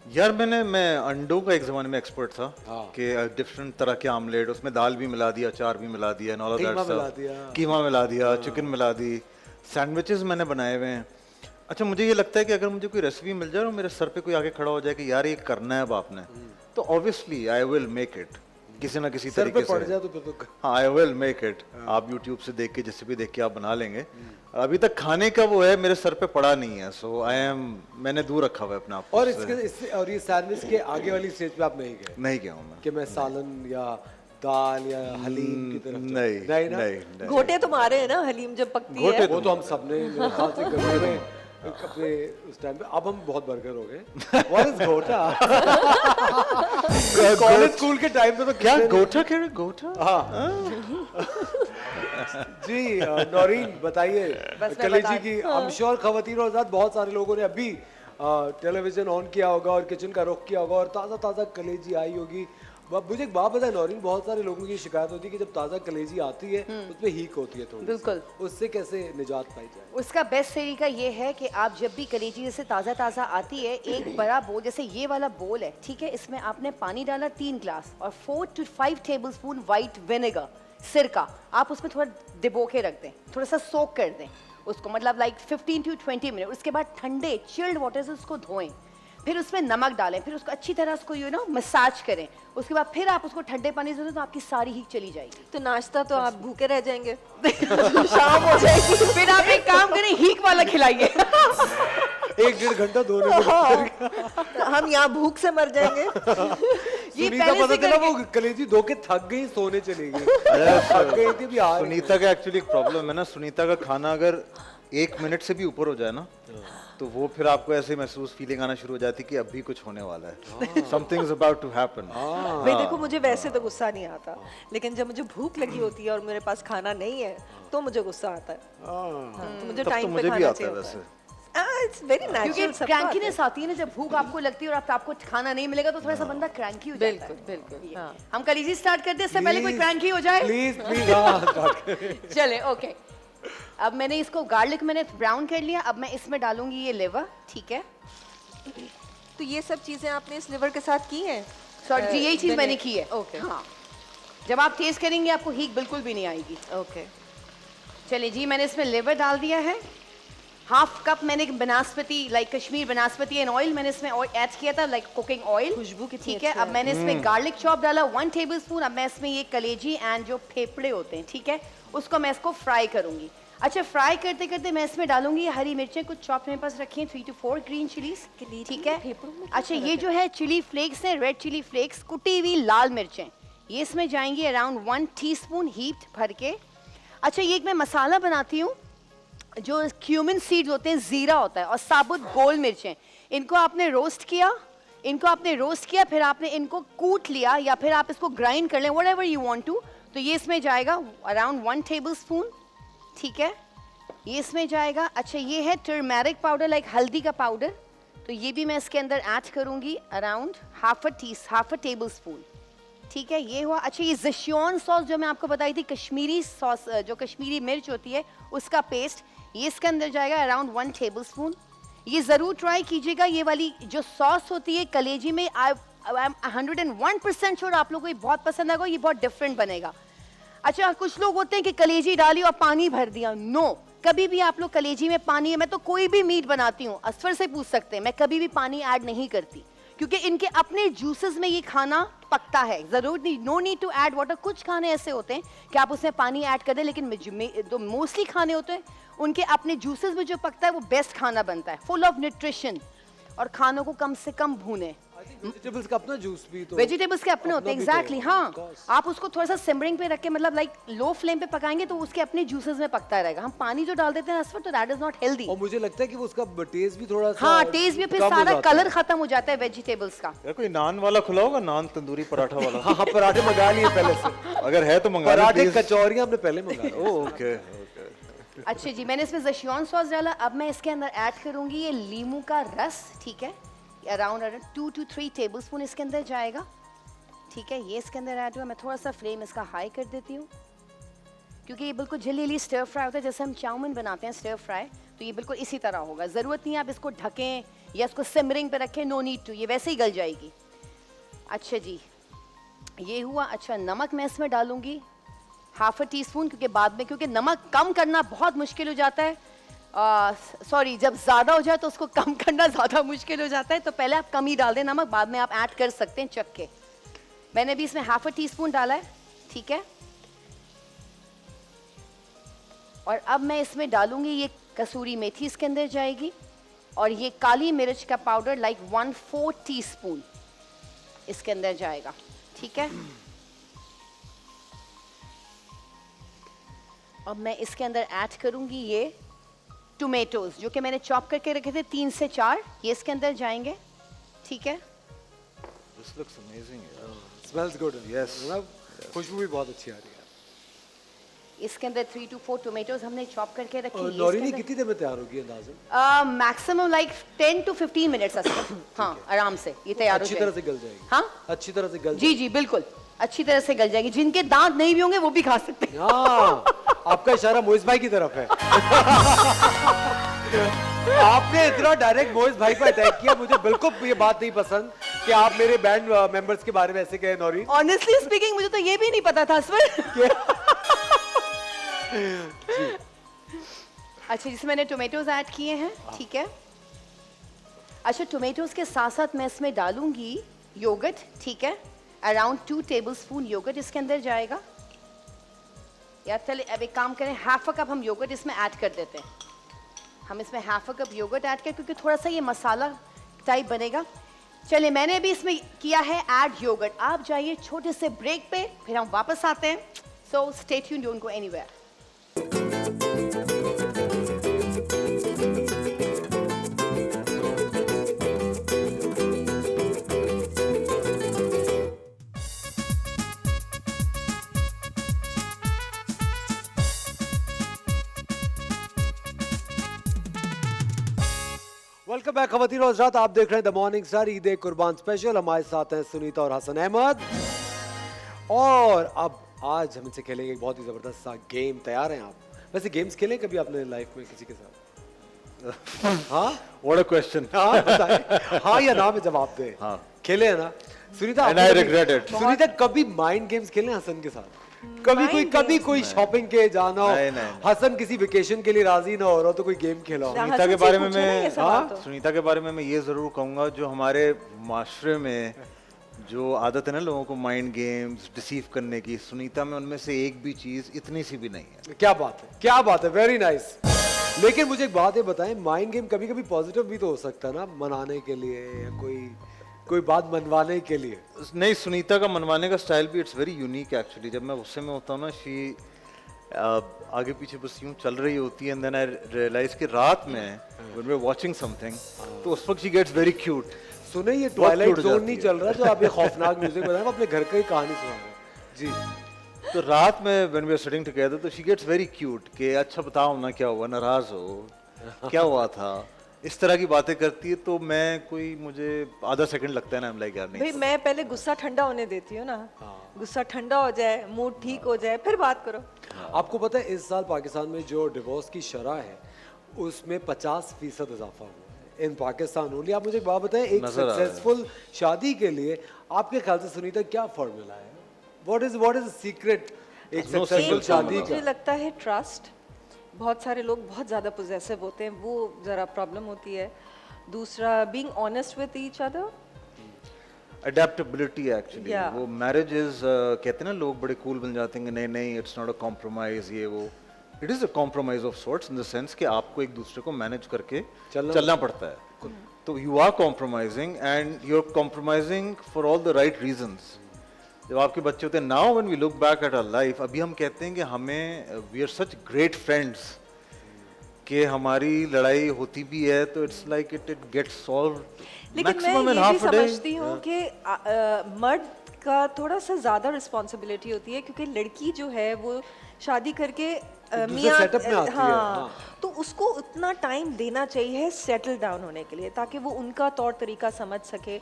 यार मैं अंडों का एक ज़माने में एक्सपर्ट था हाँ। कि डिफरेंट तरह के आमलेट, उसमें दाल भी मिला दिया, अचार भी मिला दिया, and all of that keema stuff. मिला दिया। कीमा मिला दिया, चिकन मिला दी, सैंडविचेस मैंने बनाए हुए हैं। अच्छा, मुझे ये लगता है कि अगर मुझे कोई रेसिपी मिल जाए और मेरे सर पे कोई आके खड़ा हो जाए कि यार ये करना है अब आपने, तो obviously I will make it किसी ना किसी सर पे तरीके पड़ से। जाए तो फिर तो हाँ, आई विल मेक इट। आप यूट्यूब से देख के, जिससे भी देख के आप बना लेंगे। अभी तक खाने का वो है मेरे सर पे पड़ा नहीं है, सो मैंने दूर रखा हुआ है अपने आप को और उससे। इसके और ये सैंडविच के आगे वाली स्टेज पे आप नहीं गए नहीं गया हूँ मैं। कि मैं सालन या दाल या हलीम की तरफ जाऊं? नहीं नहीं ना नहीं घोटे तुम्हारे हैं ना, हलीम जब पकती घोटे है। वो तो हम सबने मेरे ख्याल से गर्मी में अपने उस टाइम पे, अब हम बहुत बर्गर हो गए। व्हाट इज घोटा? कॉलेज स्कूल के टाइम पे तो क्या कितने- गोटा कह रहे, गोटा? हाँ जी नौरीन बताइए बस मैं कलेजी बता- की। I'm sure खवातीन और साथ बहुत सारे लोगों ने अभी टेलीविजन ऑन किया होगा और किचन का रुख किया होगा और ताज़ा ताज़ा कलेजी आई होगी। मुझे एक बात बताए नौरीन, बहुत सारे लोगों की शिकायत होती है कि जब ताज़ा कलेजी आती है उसमें हीक होती है थोड़ी सी। बिल्कुल। उससे कैसे निजात पाई जाए? उसका बेस्ट तरीका ये है कि आप जब भी कलेजी जैसे ताज़ा ताज़ा आती है, एक बड़ा बोल, जैसे ये वाला बोल है, ठीक है, इसमें आपने पानी डाला 3 ग्लास और 4 to 5 टेबलस्पून वाइट विनेगर, सिरका, आप उसमें थोड़ा डिबो के रख दें, थोड़ा सा सोक कर दें उसको, मतलब लाइक 15 to 20 मिनट। उसके बाद ठंडे चिल्ड वाटर से उसको धोएं, फिर उसमें नमक डालें, फिर उसको अच्छी तरह उसको मसाज करें। उसके बाद फिर आप उसको ठंडे पानी से धोएं तो आपकी सारी हीट चली जाएगी। तो नाश्ता तो आप भूखे रह जाएंगे। शाम हो जाएगी। फिर आप एक काम करें, हीक वाला खिलाइए। 1-1.5 घंटा धोने में हम यहाँ भूख से मर जाएंगे। सुनीता पहले पता से चला करके- वो कलेजी धो के थक गई, सोने चली गई। थक गई थी भी आ रही। सुनीता का एक्चुअली एक प्रॉब्लम है ना, सुनीता का खाना अगर 1 मिनट से भी ऊपर हो जाए ना, तो वो फिर आपको ऐसे महसूस फीलिंग आना शुरू हो जाती है कि अभी कुछ होने वाला है, something is about to happen. भाई देखो, मुझे वैसे तो गुस्सा नहीं आता, लेकिन जब मुझे भूख लगी होती है और मेरे पास खाना नहीं है तो मुझे गुस्सा आता है। हाँ, तो मुझे तब तो टाइम पे मुझे भी खाना आता है चाहिए वैसे। होता है। इट्स वेरी क्योंकि नेचुरल। क्रैंकीनेस आती है ना, जब भूख आपको लगती है और आपको खाना नहीं मिलेगा तो थोड़ा सा बंदा क्रैंकी हो जाता है। बिल्कुल बिल्कुल। हाँ। हम कलेजी स्टार्ट करते हैं, इससे पहले कोई क्रैंकी हो जाए। प्लीज प्लीज हाँ start करें। चले, ओके। अब मैंने इसको गार्लिक मैंने ब्राउन कर लिया, अब मैं इसमें डालूंगी ये लिवर, ठीक है। तो ये सब चीजें आपने इस लिवर के साथ की हैं? सॉरी जी, यही चीज मैंने- मैंने की है। ओके। हाँ, जब आप टेस्ट करेंगे आपको हीक बिल्कुल भी नहीं आएगी। ओके। चलिए जी, मैंने इसमें लिवर डाल दिया है। 1/2 कप मैंने बनास्पति, like Kashmir Banaspati and oil मैंने इसमें ऐड किया था, लाइक कुकिंग ऑयल। खुशबू कितनी ठीक है। अच्छी अब है। मैंने इसमें गार्लिक चॉप डाला 1 टेबलस्पून। अब मैं इसमें ये कलेजी एंड जो फेफड़े होते हैं, ठीक है, उसको मैं इसको फ्राई करूंगी। अच्छा, फ्राई करते करते मैं इसमें डालूंगी ये हरी मिर्चें, कुछ चॉप मेरे पास रखी हैं, 3 to 4 ग्रीन चिलीज, ठीक है। फेफड़ों में क्या अच्छा, ये जो है चिली फ्लेक्स है, रेड चिली फ्लेक्स, कुटी हुई लाल मिर्चें, ये इसमें जाएंगी अराउंड 1 टीस्पून हीट भर के। अच्छा, ये एक मैं मसाला बनाती हूँ, जो क्यूमिन सीड्स होते हैं, जीरा होता है और साबुत गोल मिर्चें, इनको आपने रोस्ट किया, फिर आपने इनको कूट लिया या फिर आप इसको ग्राइंड कर लें, व्हाटएवर यू वांट टू। तो ये इसमें जाएगा अराउंड 1 टेबलस्पून, ठीक है, ये इसमें जाएगा। अच्छा, ये है टर्मेरिक पाउडर, लाइक हल्दी का पाउडर, तो ये भी मैं इसके अंदर ऐड करूंगी अराउंड हाफ अ टेबलस्पून, ठीक है, ये हुआ। अच्छा, ये ज़ेशुआन सॉस जो मैं आपको बताई थी, कश्मीरी सॉस, जो कश्मीरी मिर्च होती है उसका पेस्ट, ये इसके अंदर जाएगा अराउंड 1 टेबलस्पून। ये ज़रूर ट्राई कीजिएगा, ये वाली जो सॉस होती है कलेजी में, आई एम 101% श्योर आप लोगों को ये बहुत पसंद आएगा, ये बहुत डिफरेंट बनेगा। अच्छा, कुछ लोग होते हैं कि कलेजी डाली और पानी भर दिया, नो, कभी भी आप लोग कलेजी में पानी, मैं तो कोई भी मीट बनाती हूँ, असफर से पूछ सकते हैं, मैं कभी भी पानी ऐड नहीं करती, क्योंकि इनके अपने जूसेस में ये खाना पकता है, जरूर नहीं, no need to add water. कुछ खाने ऐसे होते हैं कि आप उसमें पानी ऐड कर दें, लेकिन जो मोस्टली खाने होते हैं उनके अपने जूसेस में जो पकता है वो बेस्ट खाना बनता है, फुल ऑफ न्यूट्रिशन, और खानों को कम से कम भूने। वेजिटेबल्स का अपना जूस भी तो वेजिटेबल्स के अपने होते हैं, अपना भी तो, एग्जैक्टली, हाँ। of course। आप उसको थोड़ा सा सिमरिंग पे रख के, मतलब लाइक लो फ्लेम पे पकाएंगे तो उसके अपने जूसेस में पकता रहेगा। हम पानी जो डाल देते हैं असफर, तो दैट इज नॉट हेल्दी। और मुझे लगता है कि वो उसका टेस्ट भी थोड़ा सा हाँ, टेस्ट भी, फिर कम हो सारा जाता कलर है। खत्म हो जाता है वेजिटेबल्स का। यार कोई नान वाला खुला होगा, नान तंदूरी पराठा वाला? हाँ हाँ, पराठे मंगा लिए पहले से। अगर है तो मंगा पराठे लीजिए। कचौरियां हमने पहले मंगा ली। Oh okay. अच्छा जी, मैंने इसमें ज़ेशुआन सॉस डाला। अब मैं इसके अंदर ऐड करूंगी ये लीमू का रस, ठीक है, अराउंड 2 to 3 टेबलस्पून इसके अंदर जाएगा, ठीक है, ये इसके अंदर ऐड हुआ। मैं थोड़ा सा फ्लेम इसका हाई कर देती हूँ, क्योंकि ये बिल्कुल जल्दी स्टर फ्राई होता है, जैसे हम चाउमीन बनाते हैं स्टर फ्राई, तो ये बिल्कुल इसी तरह होगा। ज़रूरत नहीं है आप इसको ढकें या इसको सिमरिंग पे रखें, नो नीड टू, ये वैसे ही गल जाएगी। अच्छा जी, ये हुआ। अच्छा, नमक मैं इसमें डालूंगी हाफ अ टी स्पून, क्योंकि बाद में क्योंकि नमक कम करना बहुत मुश्किल हो जाता है। सॉरी, जब ज़्यादा हो जाए तो उसको कम करना ज़्यादा मुश्किल हो जाता है, तो पहले आप कम ही डाल दें नमक, बाद में आप ऐड कर सकते हैं चख के। मैंने भी इसमें हाफ अ टी स्पून डाला है, ठीक है। और अब मैं इसमें डालूंगी ये कसूरी मेथी, इसके अंदर जाएगी, और ये काली मिर्च का पाउडर लाइक 1/4 टीस्पून इसके अंदर जाएगा, ठीक है। अब मैं इसके अंदर ऐड करूंगी ये टोमेटोज जो कि मैंने चॉप करके रखे थे 3 से 4, ये इसके अंदर जाएंगे, ठीक है। This looks amazing. Smells good. Yes. मतलब खुशबू भी बहुत अच्छी आ रही है। इसके अंदर 3 to 4 टोमेटोज हमने चॉप करके रखे। और नौरीनी कितनी देर में तैयार होगी अंदाज़न? मैक्सिमम लाइक 10 to 15 मिनट्स असर। हाँ, आराम से ये तैयार हो अच्छी जाएगी। तरह से गल जाएगी। हाँ, अच्छी तरह से गल जी जी बिल्कुल अच्छी तरह से गल जाएगी। जिनके दांत नहीं भी होंगे वो भी खा सकते हैं। हाँ, आपका इशारा मोइज भाई की तरफ है। आपने इतना डायरेक्ट मोइज भाई पर अटैक किया, मुझे बिल्कुल ये बात नहीं पसंद कि आप मेरे बैंड मेंबर्स के बारे में ऐसे कहे नौरी। ऑनेस्टली स्पीकिंग मुझे तो ये भी नहीं पता था असवर। अच्छा, जिसमें मैंने टोमेटोज ऐड किए हैं, ठीक है। अच्छा, टोमेटोज के साथ साथ मैं इसमें डालूंगी योगर्ट, ठीक है। अराउंड 2 टेबलस्पून योगर्ट इसके अंदर जाएगा। या चले अब एक काम करें, हाफ अ कप हम योगर्ट इसमें ऐड कर देते हैं। हम इसमें half a cup yogurt add करें क्योंकि थोड़ा सा ये मसाला टाइप बनेगा। चलिए, मैंने अभी इसमें किया है ऐड योगर्ट। आप जाइए छोटे से ब्रेक पे, फिर हम वापस आते हैं। So stay tuned, don't go anywhere. Welcome back खवातीन और हज़रात, आप देख रहे हैं द मॉर्निंग स्टार ईद कुर्बान स्पेशल। हमारे साथ हैं सुनीता और हसन अहमद। और अब आज हम इनसे खेलेंगे एक बहुत ही जबरदस्त सा गेम। तैयार हैं आप? वैसे गेम्स खेले कभी आपने लाइफ में किसी के साथ? हाँ, What a question. हाँ बताएं। हाँ या ना में जवाब दे। हाँ। खेले है ना Sunita? And I regret it. Sunita, कभी माइंड गेम्स खेले हसन के साथ? कभी कोई शॉपिंग के जाना हो, नहीं। हसन किसी वेकेशन के लिए राजी ना हो रहा हो तो कोई गेम खेला हो? सुनीता के बारे में मैं सुनीता के बारे में मैं ये जरूर कहूंगा, जो हमारे माशरे में जो आदत है ना लोगों को माइंड गेम्स डिसीव करने की, सुनीता में उनमें से एक भी चीज इतनी सी भी नहीं है। क्या बात है, क्या बात है, वेरी नाइस। लेकिन मुझे एक बात है बताएं, माइंड गेम कभी कभी पॉजिटिव भी तो हो सकता है ना, मनाने के लिए या कोई बात मनवाने के लिए। नहीं, सुनीता का मनवाने का स्टाइल भी इट्स वेरी यूनिक एक्चुअली। जब मैं गुस्से में होता हूँ ना, शी आगे पीछे बस यूं चल रही होती है, एंड देन आई रियलाइज कि रात में when we are watching something तो उस वक्त शी गेट्स वेरी क्यूट। सुने, ये ट्वाइलाइट जोन नहीं चल रहा जो आप ये खौफनाक म्यूजिक बजा रहे हैं, अपने घर की कहानी सुना रहे हैं जी। तो रात में when we are sitting together तो शी गेट्स वेरी क्यूट कि अच्छा बताओ ना क्या हुआ, नाराज हो, क्या हुआ था, इस तरह की बातें करती है। तो मुझे आधा सेकंड लगता है ना, I'm like यार भाई नहीं। मैं पहले गुस्सा ठंडा होने देती हूँ ना, गुस्सा ठंडा हो जाए, मूड ठीक हो जाए, फिर बात करो। आपको पता है इस साल पाकिस्तान में जो डिवोर्स की शरह है उसमें 50% इजाफा हुआ है इन पाकिस्तान ओनली। आप मुझे एक बात बताएं, एक नजर आ रहा है। सक्सेसफुल शादी के लिए आपके ख्याल से सुनीता क्या फॉर्मूला है? व्हाट इज सीक्रेट एक No सक्सेसफुल secret शादी मुझे का? लगता है ट्रस्ट। बहुत सारे लोग बहुत ज़्यादा पोजेसिव होते हैं, वो ज़रा प्रॉब्लम होती है। दूसरा, being honest with each other. Adaptability actually Yeah. वो मैरिज इज कहते हैं ना लोग बड़े कूल बन जाते हैं, नहीं इट्स नॉट अ कॉम्प्रोमाइज, ये वो it is a compromise of sorts in the sense कि आपको एक दूसरे को मैनेज करके चलना पड़ता है। तो you are compromising and you are compromising for all the right reasons. जब आपके बच्चे होते हैं, now when we look back at our life, अभी हम कहते हैं कि हमें we are such great friends कि हमारी लड़ाई होती भी है तो it's like it gets solved लेकिन मैं मैक्सिमम इन ये भी हाफ अ डे। समझती हूँ कि मर्द का थोड़ा सा ज़्यादा रिस्पॉन्सिबिलिटी होती है, क्योंकि लड़की जो है वो शादी करके दूसरे setup में आती है, हाँ। तो उसको उतना टाइम देना चाहिए सेटल डाउन होने के लिए, ताकि वो उनका तौर तरीका समझ सके।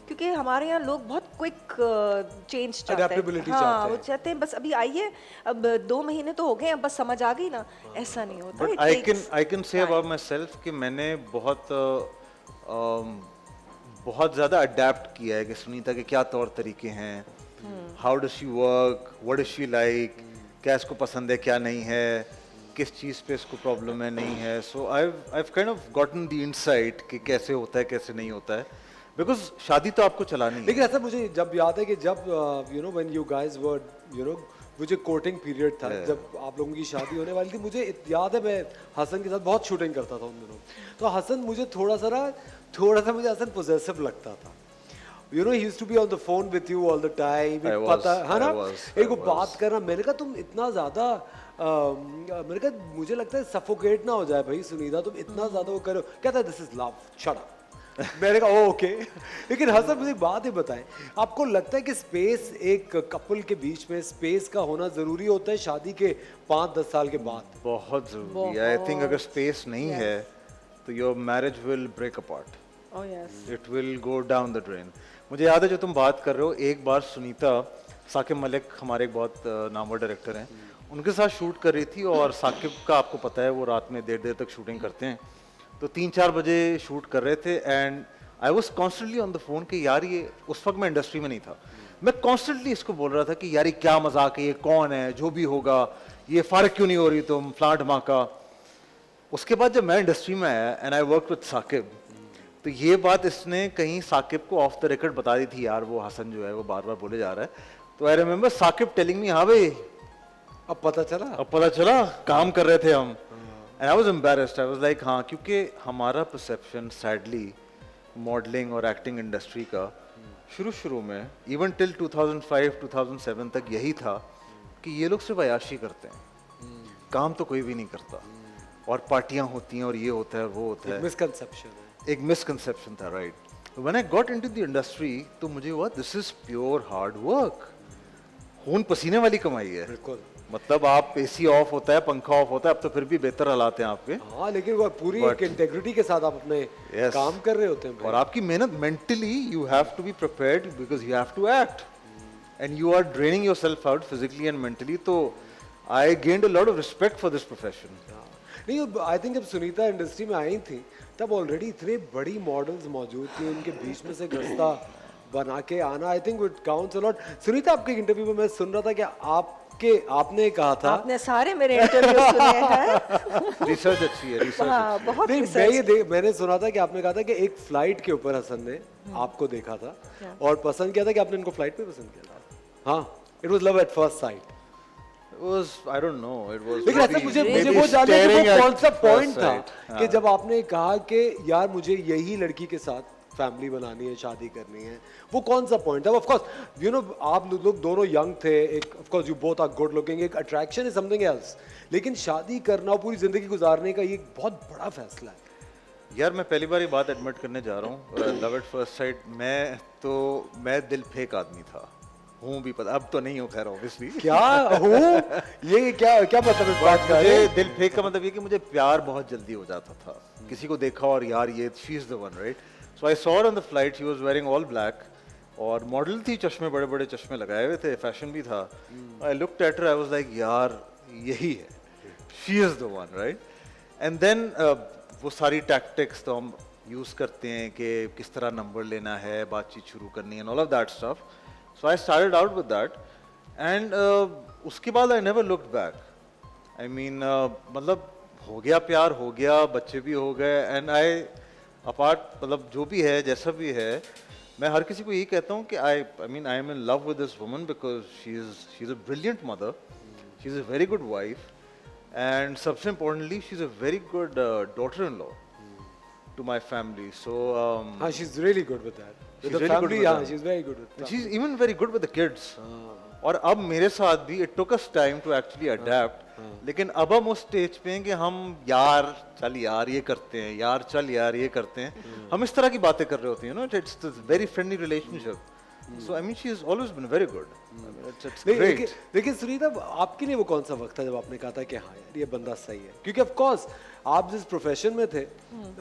क्योंकि हमारे यहाँ लोग बहुत क्विक चेंज चाहते हैं। Adaptability हाँ, चाहते वो हैं। चाहते हैं बस अभी आइए, अब 2 महीने तो हो गए, अब बस समझ आ गई ना, ऐसा नहीं होता। But It I takes can say time. About my self कि मैंने बहुत बहुत ज़्यादा अडेप्ट किया है कि सुनीता के क्या तौर तरीके हैं, how does she work, what is she like, क्या इसको पसंद है क्या नहीं है, किस चीज़ पे इसको प्रॉब्लम है नहीं है. So I kind of gotten the insight कि कैसे होता है कैसे नहीं होता है, बिकॉज शादी तो आपको चलानी है. लेकिन ऐसा मुझे जब याद है कि जब you know when you guys were you know वो जो कोटिंग पीरियड था जब आप लोगों की शादी होने वाली थी, मुझे याद है मैं हसन के साथ बहुत शूटिंग करता था उन दिनों. तो हसन मुझे थोड़ा सा मुझे हसन पोजेसिव लगता था. You know he used to be on the phone with you all the time. पता है ना एक वो बात करना. मैंने कहा तुम इतना ज़्यादा मैंने कहा मुझे लगता है सफोकेट ना हो जाए भाई सुनीता, तुम इतना ज़्यादा वो करो. कहता है this is love, shut up. मैंने कहा ओके. लेकिन हसन मुझे बात ही बताएं, आपको लगता है कि स्पेस एक कपल के बीच में स्पेस का होना जरूरी होता है शादी के 5-10 साल के बाद? बहुत ज़रूरी है. आई थिंक अगर स्पेस नहीं है तो your marriage will break apart. Oh yes. It will go down the drain. मुझे याद है जो तुम बात कर रहे हो, एक बार सुनीता साकिब मलिक हमारे एक बहुत नामवर डायरेक्टर हैं, उनके साथ शूट कर रही थी. और साकिब का आपको पता है वो रात में देर तक शूटिंग करते हैं. तो 3-4 बजे शूट कर रहे थे and I was constantly on the phone कि यार ये, उस वक्त मैं इंडस्ट्री में नहीं था, मैं कॉन्स्टेंटली इसको बोल रहा था कि यार ये क्या मजाक है, ये कौन है, जो भी होगा ये फारक क्यों नहीं हो रही तुम, फ्लांट माँ का. उसके बाद जब मैं इंडस्ट्री में आया and I work with Saqib, तो ये बात इसने कहीं साकिब को ऑफ द रिकॉर्ड बता दी थी, यार वो हसन जो है वो बार बार बोले जा रहा है. तो I remember Saqib telling me, हाँ भाई अब पता चला काम कर रहे थे हम. And I was embarrassed. I was like हाँ, क्योंकि हमारा परसेप्शन सैडली मॉडलिंग और एक्टिंग इंडस्ट्री का शुरू में इवन टिल 2005-2007 तक यही था कि ये लोग सिर्फ अयाशी करते हैं, काम तो कोई भी नहीं करता, और पार्टियां होती हैं और ये होता है और वो होता है. एक मिसकंसेप्शन था, right. When I got into the industry तो मुझे हुआ this is pure hard work, खून पसीने वाली कमाई है. बिल्कुल. मतलब आप एसी ऑफ होता है, पंखा ऑफ होता है, अब तो फिर भी बेहतर हालात हैं आपके. हाँ, लेकिन वो पूरी एक इंटेग्रिटी के साथ आप अपने काम कर रहे होते हैं भाई. और आपकी मेहनत mentally you have to be prepared because you have to act and you are draining yourself out physically and mentally. तो I gained a lot of respect for this profession. नहीं, आई थिंक जब Sunita industry में आई थी तब already इतने बड़ी models मौजूद थी, उनके बीच में से एक रास्ता बना के आना I think it counts a lot. Sunita, आपके इंटरव्यू में मैं सुन रहा था कि आपने कहा था, आपने सारे मेरे इंटरव्यू सुने हैं. रिसर्च अच्छी है, रिसर्च. हाँ, बहुत नहीं, रिसर्च. मैंने सुना था कि आपने कहा था कि एक फ्लाइट के ऊपर हसन ने आपको देखा था और पसंद किया था कि आपने इनको फ्लाइट पे पसंद किया था. हाँ, it was love at first sight. I don't know, it was लेकिन ऐसा मुझे वो जानना है कि वो कौन सा पॉइंट था कि जब आपने कहा कि यार मुझे यही लड़की के साथ फैमिली बनानी है, शादी करनी है, वो कौन सा पॉइंट था? ऑफ कोर्स यू नो आप लोग दोनों यंग थे, एक of course you both are good looking, एक अट्रैक्शन इज समथिंग एल्स, लेकिन शादी करना, पूरी जिंदगी गुजारने का ये एक बहुत बड़ा फैसला है. यार मैं पहली बार ये बात एडमिट करने जा रहा हूँ. लव एट फर्स्ट साइट मैं दिल फेक आदमी था, हूँ भी, पता अब तो नहीं हूँ खैर ऑब्वियसली. क्या हूँ? ये क्या मतलब इस बात का? दिल फेक का मतलब ये कि मुझे प्यार बहुत जल्दी हो जाता था. किसी को देखा और यार ये she is the one, right. So I saw her on the flight, she was wearing all black और मॉडल थी, चश्मे बड़े बड़े चश्मे लगाए हुए थे, फैशन भी था. I looked at her, I was like यार यही है, she is the one, right. And then वो सारी टैक्टिक्स तो हम यूज करते हैं कि किस तरह नंबर लेना है, बातचीत शुरू करनी है, and all of that stuff. So I started out with that, and उसके बाद I never looked back. I mean, मतलब हो गया प्यार, हो गया बच्चे भी हो गए, and मतलब जो भी है जैसा भी है, मैं हर किसी को यही कहता हूँ कि I mean I am in love with this woman because she's a brilliant mother, she's a very good wife, and सबसे importantly she's a very good daughter-in-law to my family. So she's really good with that. She's really good with them. She's very good with that. She's even very good with the kids. और अब मेरे साथ भी it took us time to actually adapt. लेकिन अब हम उस stage पे हैं कि हम यार चल यार ये करते हैं, यार चल यार ये करते हैं, हम इस तरह की बातें कर रहे होते हैं, you know, it's this very friendly relationship. So I mean she's always been very good. I mean, it's great. लेकिन सुनीता, आपके लिए वो कौन सा वक्त था जब आपने कहा था कि हाँ यार ये बंदा सही है? क्योंकि ऑफ कोर्स आप जिस प्रोफेशन में थे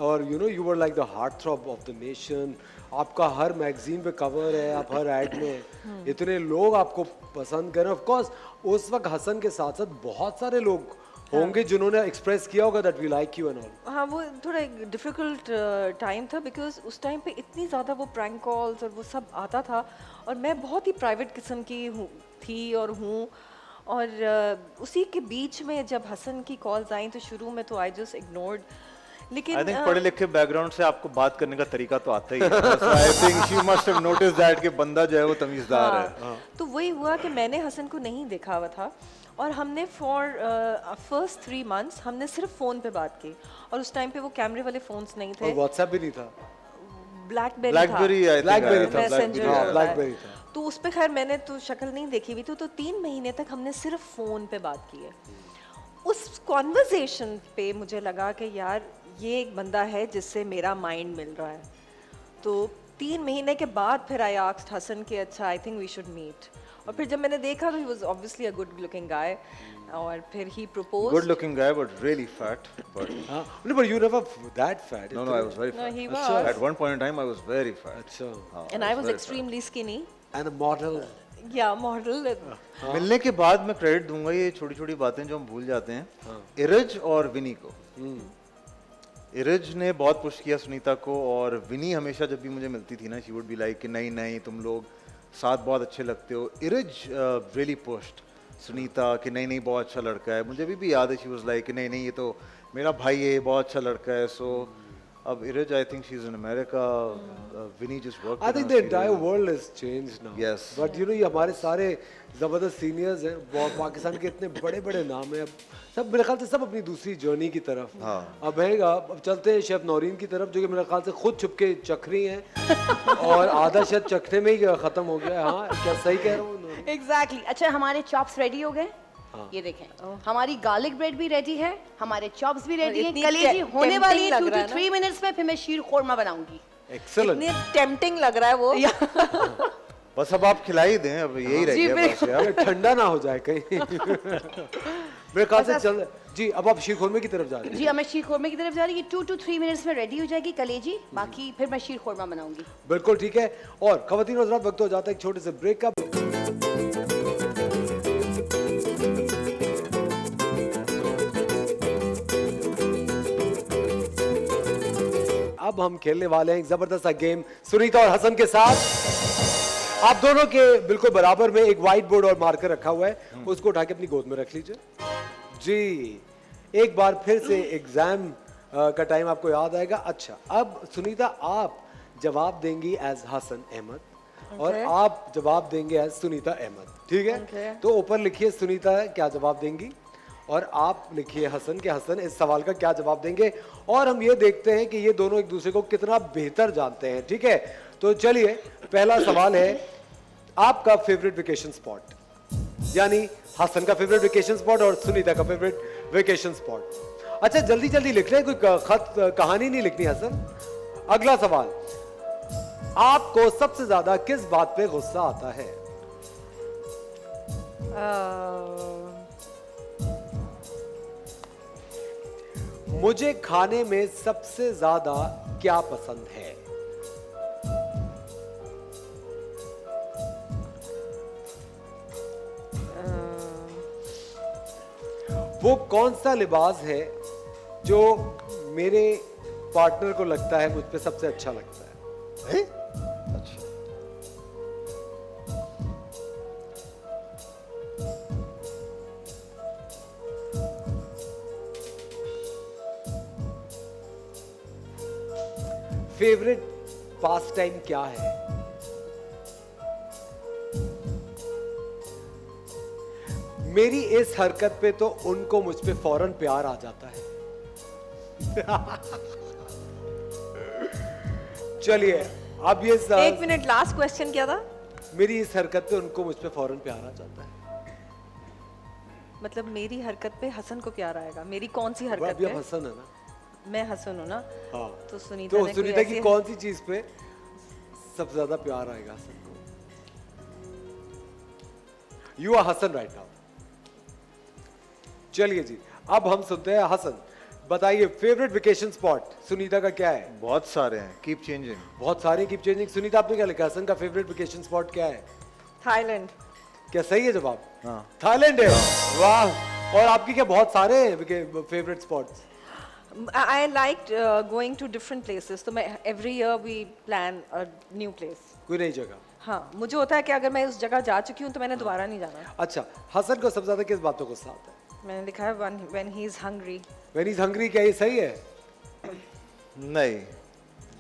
और you know you were like the heart throb of the nation, आपका हर मैगजीन पे कवर है, आप हर एड में, इतने लोग आपको पसंद करें. ऑफ कोर्स उस वक्त हसन के साथ साथ बहुत सारे लोग होंगे जिन्होंने एक्सप्रेस किया होगा that we like you and all. हाँ, वो थोड़ा एक डिफिकल्ट टाइम था बिकॉज उस टाइम पे इतनी ज़्यादा वो प्रैंक कॉल्स और वो सब आता था और मैं बहुत ही प्राइवेट किस्म की थी और हूँ और उसी के बीच में जब हसन की कॉल्स आई तो शुरू में तो आई जस्ट इग्नोर्ड, लेकिन आई थिंक पढ़े लिखे बैकग्राउंड से आपको बात करने का तरीका तो आता ही है। I think she must have noticed that कि बंदा जो है वो तमीज़दार है। तो वही हुआ कि मैंने हसन को नहीं देखा हुआ था और हमने फॉर फर्स्ट 3 months हमने सिर्फ फ़ोन पे बात की और उस टाइम पे वो कैमरे वाले फ़ोन्स नहीं और थे, व्हाट्सएप भी नहीं था। Blackberry blackberry I think blackberry था, मैसेंजर हाँ, होता है। ब्लैकबेरी था। तो उस पे खैर मैंने तो शक्ल नहीं देखी हुई थी, तो 3 महीने तक हमने सिर्फ फ़ोन पे बात की है। उस कॉन्वर्जेशन पे मुझे लगा कि यार ये एक बंदा है जिससे मेरा माइंड मिल रहा है। तो 3 महीने के बाद फिर आई आस्क्ड हसन कि अच्छा I think we should meet, और फिर जब मैंने देखा तो he was obviously a good looking guy और फिर he proposed. Good looking guy but really fat but हाँ, no, but you never that fat. no I was very No, fat. he was. At one point in time I was very fat। अच्छा, And I was extremely skinny. and a model. Yeah, model. मिलने के बाद मैं credit दूंगा ये छोटी छोटी बातें जो हम भूल जाते हैं, इरज और विनी को। इरज ने बहुत पुश किया सुनीता को, और विनी हमेशा जब भी मुझे मिलती थी ना शी वुड बी लाइक कि नहीं नहीं तुम लोग साथ बहुत अच्छे लगते हो। इरज रियली पुश्ड सुनीता कि नहीं नहीं बहुत अच्छा लड़का है। मुझे भी याद है शी वाज लाइक कि नहीं नहीं ये तो मेरा भाई है, बहुत अच्छा लड़का है। सो अब इरज I think she is in America, विनी just work. I think the entire world has changed now. Yes. But you know ये हमारे सारे जबरदस्त सीनियर्स हैं, बहुत पाकिस्तान के इतने बड़े बड़े नाम हैं, अब सब मेरे ख्याल से सब अपनी दूसरी जर्नी की तरफ। अब है अब चलते हैं शेफ नौरीन की तरफ, जो कि मेरे ख्याल से खुद छुप के चख रही हैं और आधा शायद चखने में ही खत्म हो गया है। हाँ, क्या सही कह रहा हूँ? एग्जैक्टली। अच्छा, हमारे चॉप्स रेडी हो गए। ये देखें, हमारी गार्लिक ब्रेड भी रेडी है, हमारे चॉप्स भी रेडी हैं, इतनी कलेजी होने वाली है tempting 2 लग रहा to है 3 मिनट्स में, फिर मैं शीर खोरमा बनाऊंगी। Excellent. इतने टेम्पटिंग लग रहा है वो। बस अब आप खिला ही दें, अब यही रह जी, गया बस यार। ये ठंडा ना हो जाए कहीं। मेरे ख्याल से चल जी, अब आप शीर खोरमे की तरफ जा रहे हैं। जी, अब मैं शीर खोरमा की तरफ जा रही हूँ। 2 to 3 मिनट्स में रेडी हो जाएगी कलेजी, बाकी फिर मैं शीर खोरमा बनाऊंगी। बिल्कुल ठीक है। और खवातीन और हज़रात, वक्त हो जाता है एक छोटे से ब्रेक का। अब हम खेलने वाले हैं एक जबरदस्त सा गेम सुनीता और हसन के साथ। आप दोनों के बिल्कुल बराबर में एक व्हाइट बोर्ड और मार्कर रखा हुआ है, उसको उठा के अपनी गोद में रख लीजिए। जी, एक बार फिर से एग्जाम का टाइम आपको याद आएगा। अच्छा, अब सुनीता आप जवाब देंगी एज हसन अहमद और आप जवाब देंगे एज सुनीता अहमद, ठीक है? तो ऊपर लिखिए सुनीता क्या जवाब देंगी और आप लिखिए हसन के हसन इस सवाल का क्या जवाब देंगे, और हम ये देखते हैं कि ये दोनों एक दूसरे को कितना बेहतर जानते हैं, ठीक है? तो चलिए, पहला सवाल है आपका फेवरेट वेकेशन स्पॉट, यानी हसन का फेवरेट वेकेशन स्पॉट और सुनीता का फेवरेट वेकेशन स्पॉट। अच्छा, जल्दी जल्दी लिख लें, कोई खत कहानी नहीं लिखनी हसन। अगला सवाल, आपको सबसे ज्यादा किस बात पे गुस्सा आता है? मुझे खाने में सबसे ज्यादा क्या पसंद है? वो कौन सा लिबास है जो मेरे पार्टनर को लगता है मुझ पे सबसे अच्छा लगता है? अच्छा, फेवरेट पास टाइम क्या है? मेरी इस हरकत पे तो उनको मुझ पे फौरन प्यार आ जाता है। चलिए, अब ये 1 मिनट, लास्ट क्वेश्चन क्या था? मेरी इस हरकत पे उनको मुझ पे फौरन प्यार आ जाता है। मतलब मेरी हरकत पे हसन को प्यार आएगा? मेरी कौन सी हरकत अभी पे? आप हसन है ना? मैं हसन हूँ ना? हाँ। तो सुनीता तो ने कोई सुनीता की ऐसी- कौन सी चीज पे सबसे ज्यादा प्यार आएगा हसन को? You are Hasan right now. चलिए जी, अब हम सुनते हैं हसन। बताइए, फेवरेट वेकेशन स्पॉट सुनीता का क्या है? बहुत सारे हैं, कीप चेंजिंग। बहुत सारे कीप चेंजिंग। सुनीता, आपने क्या लिखा? हसन का फेवरेट वेकेशन स्पॉट क्या है? थाईलैंड। क्या सही है जवाब? हाँ। थाईलैंड है। वाह, और आपके क्या बहुत सारे हैं favourite spots? I liked going to different places. तो मैं every year we plan a new place. कोई नई जगह? हाँ, मुझे होता है कि अगर मैं उस जगह जा चुकी हूँ तो मैंने दोबारा नहीं जाना। अच्छा, हसन को सबसे ज्यादा किस बात पे गुस्सा आता है? मैंने लिखा है when he is hungry. When he's hungry, क्या ये सही है? नहीं,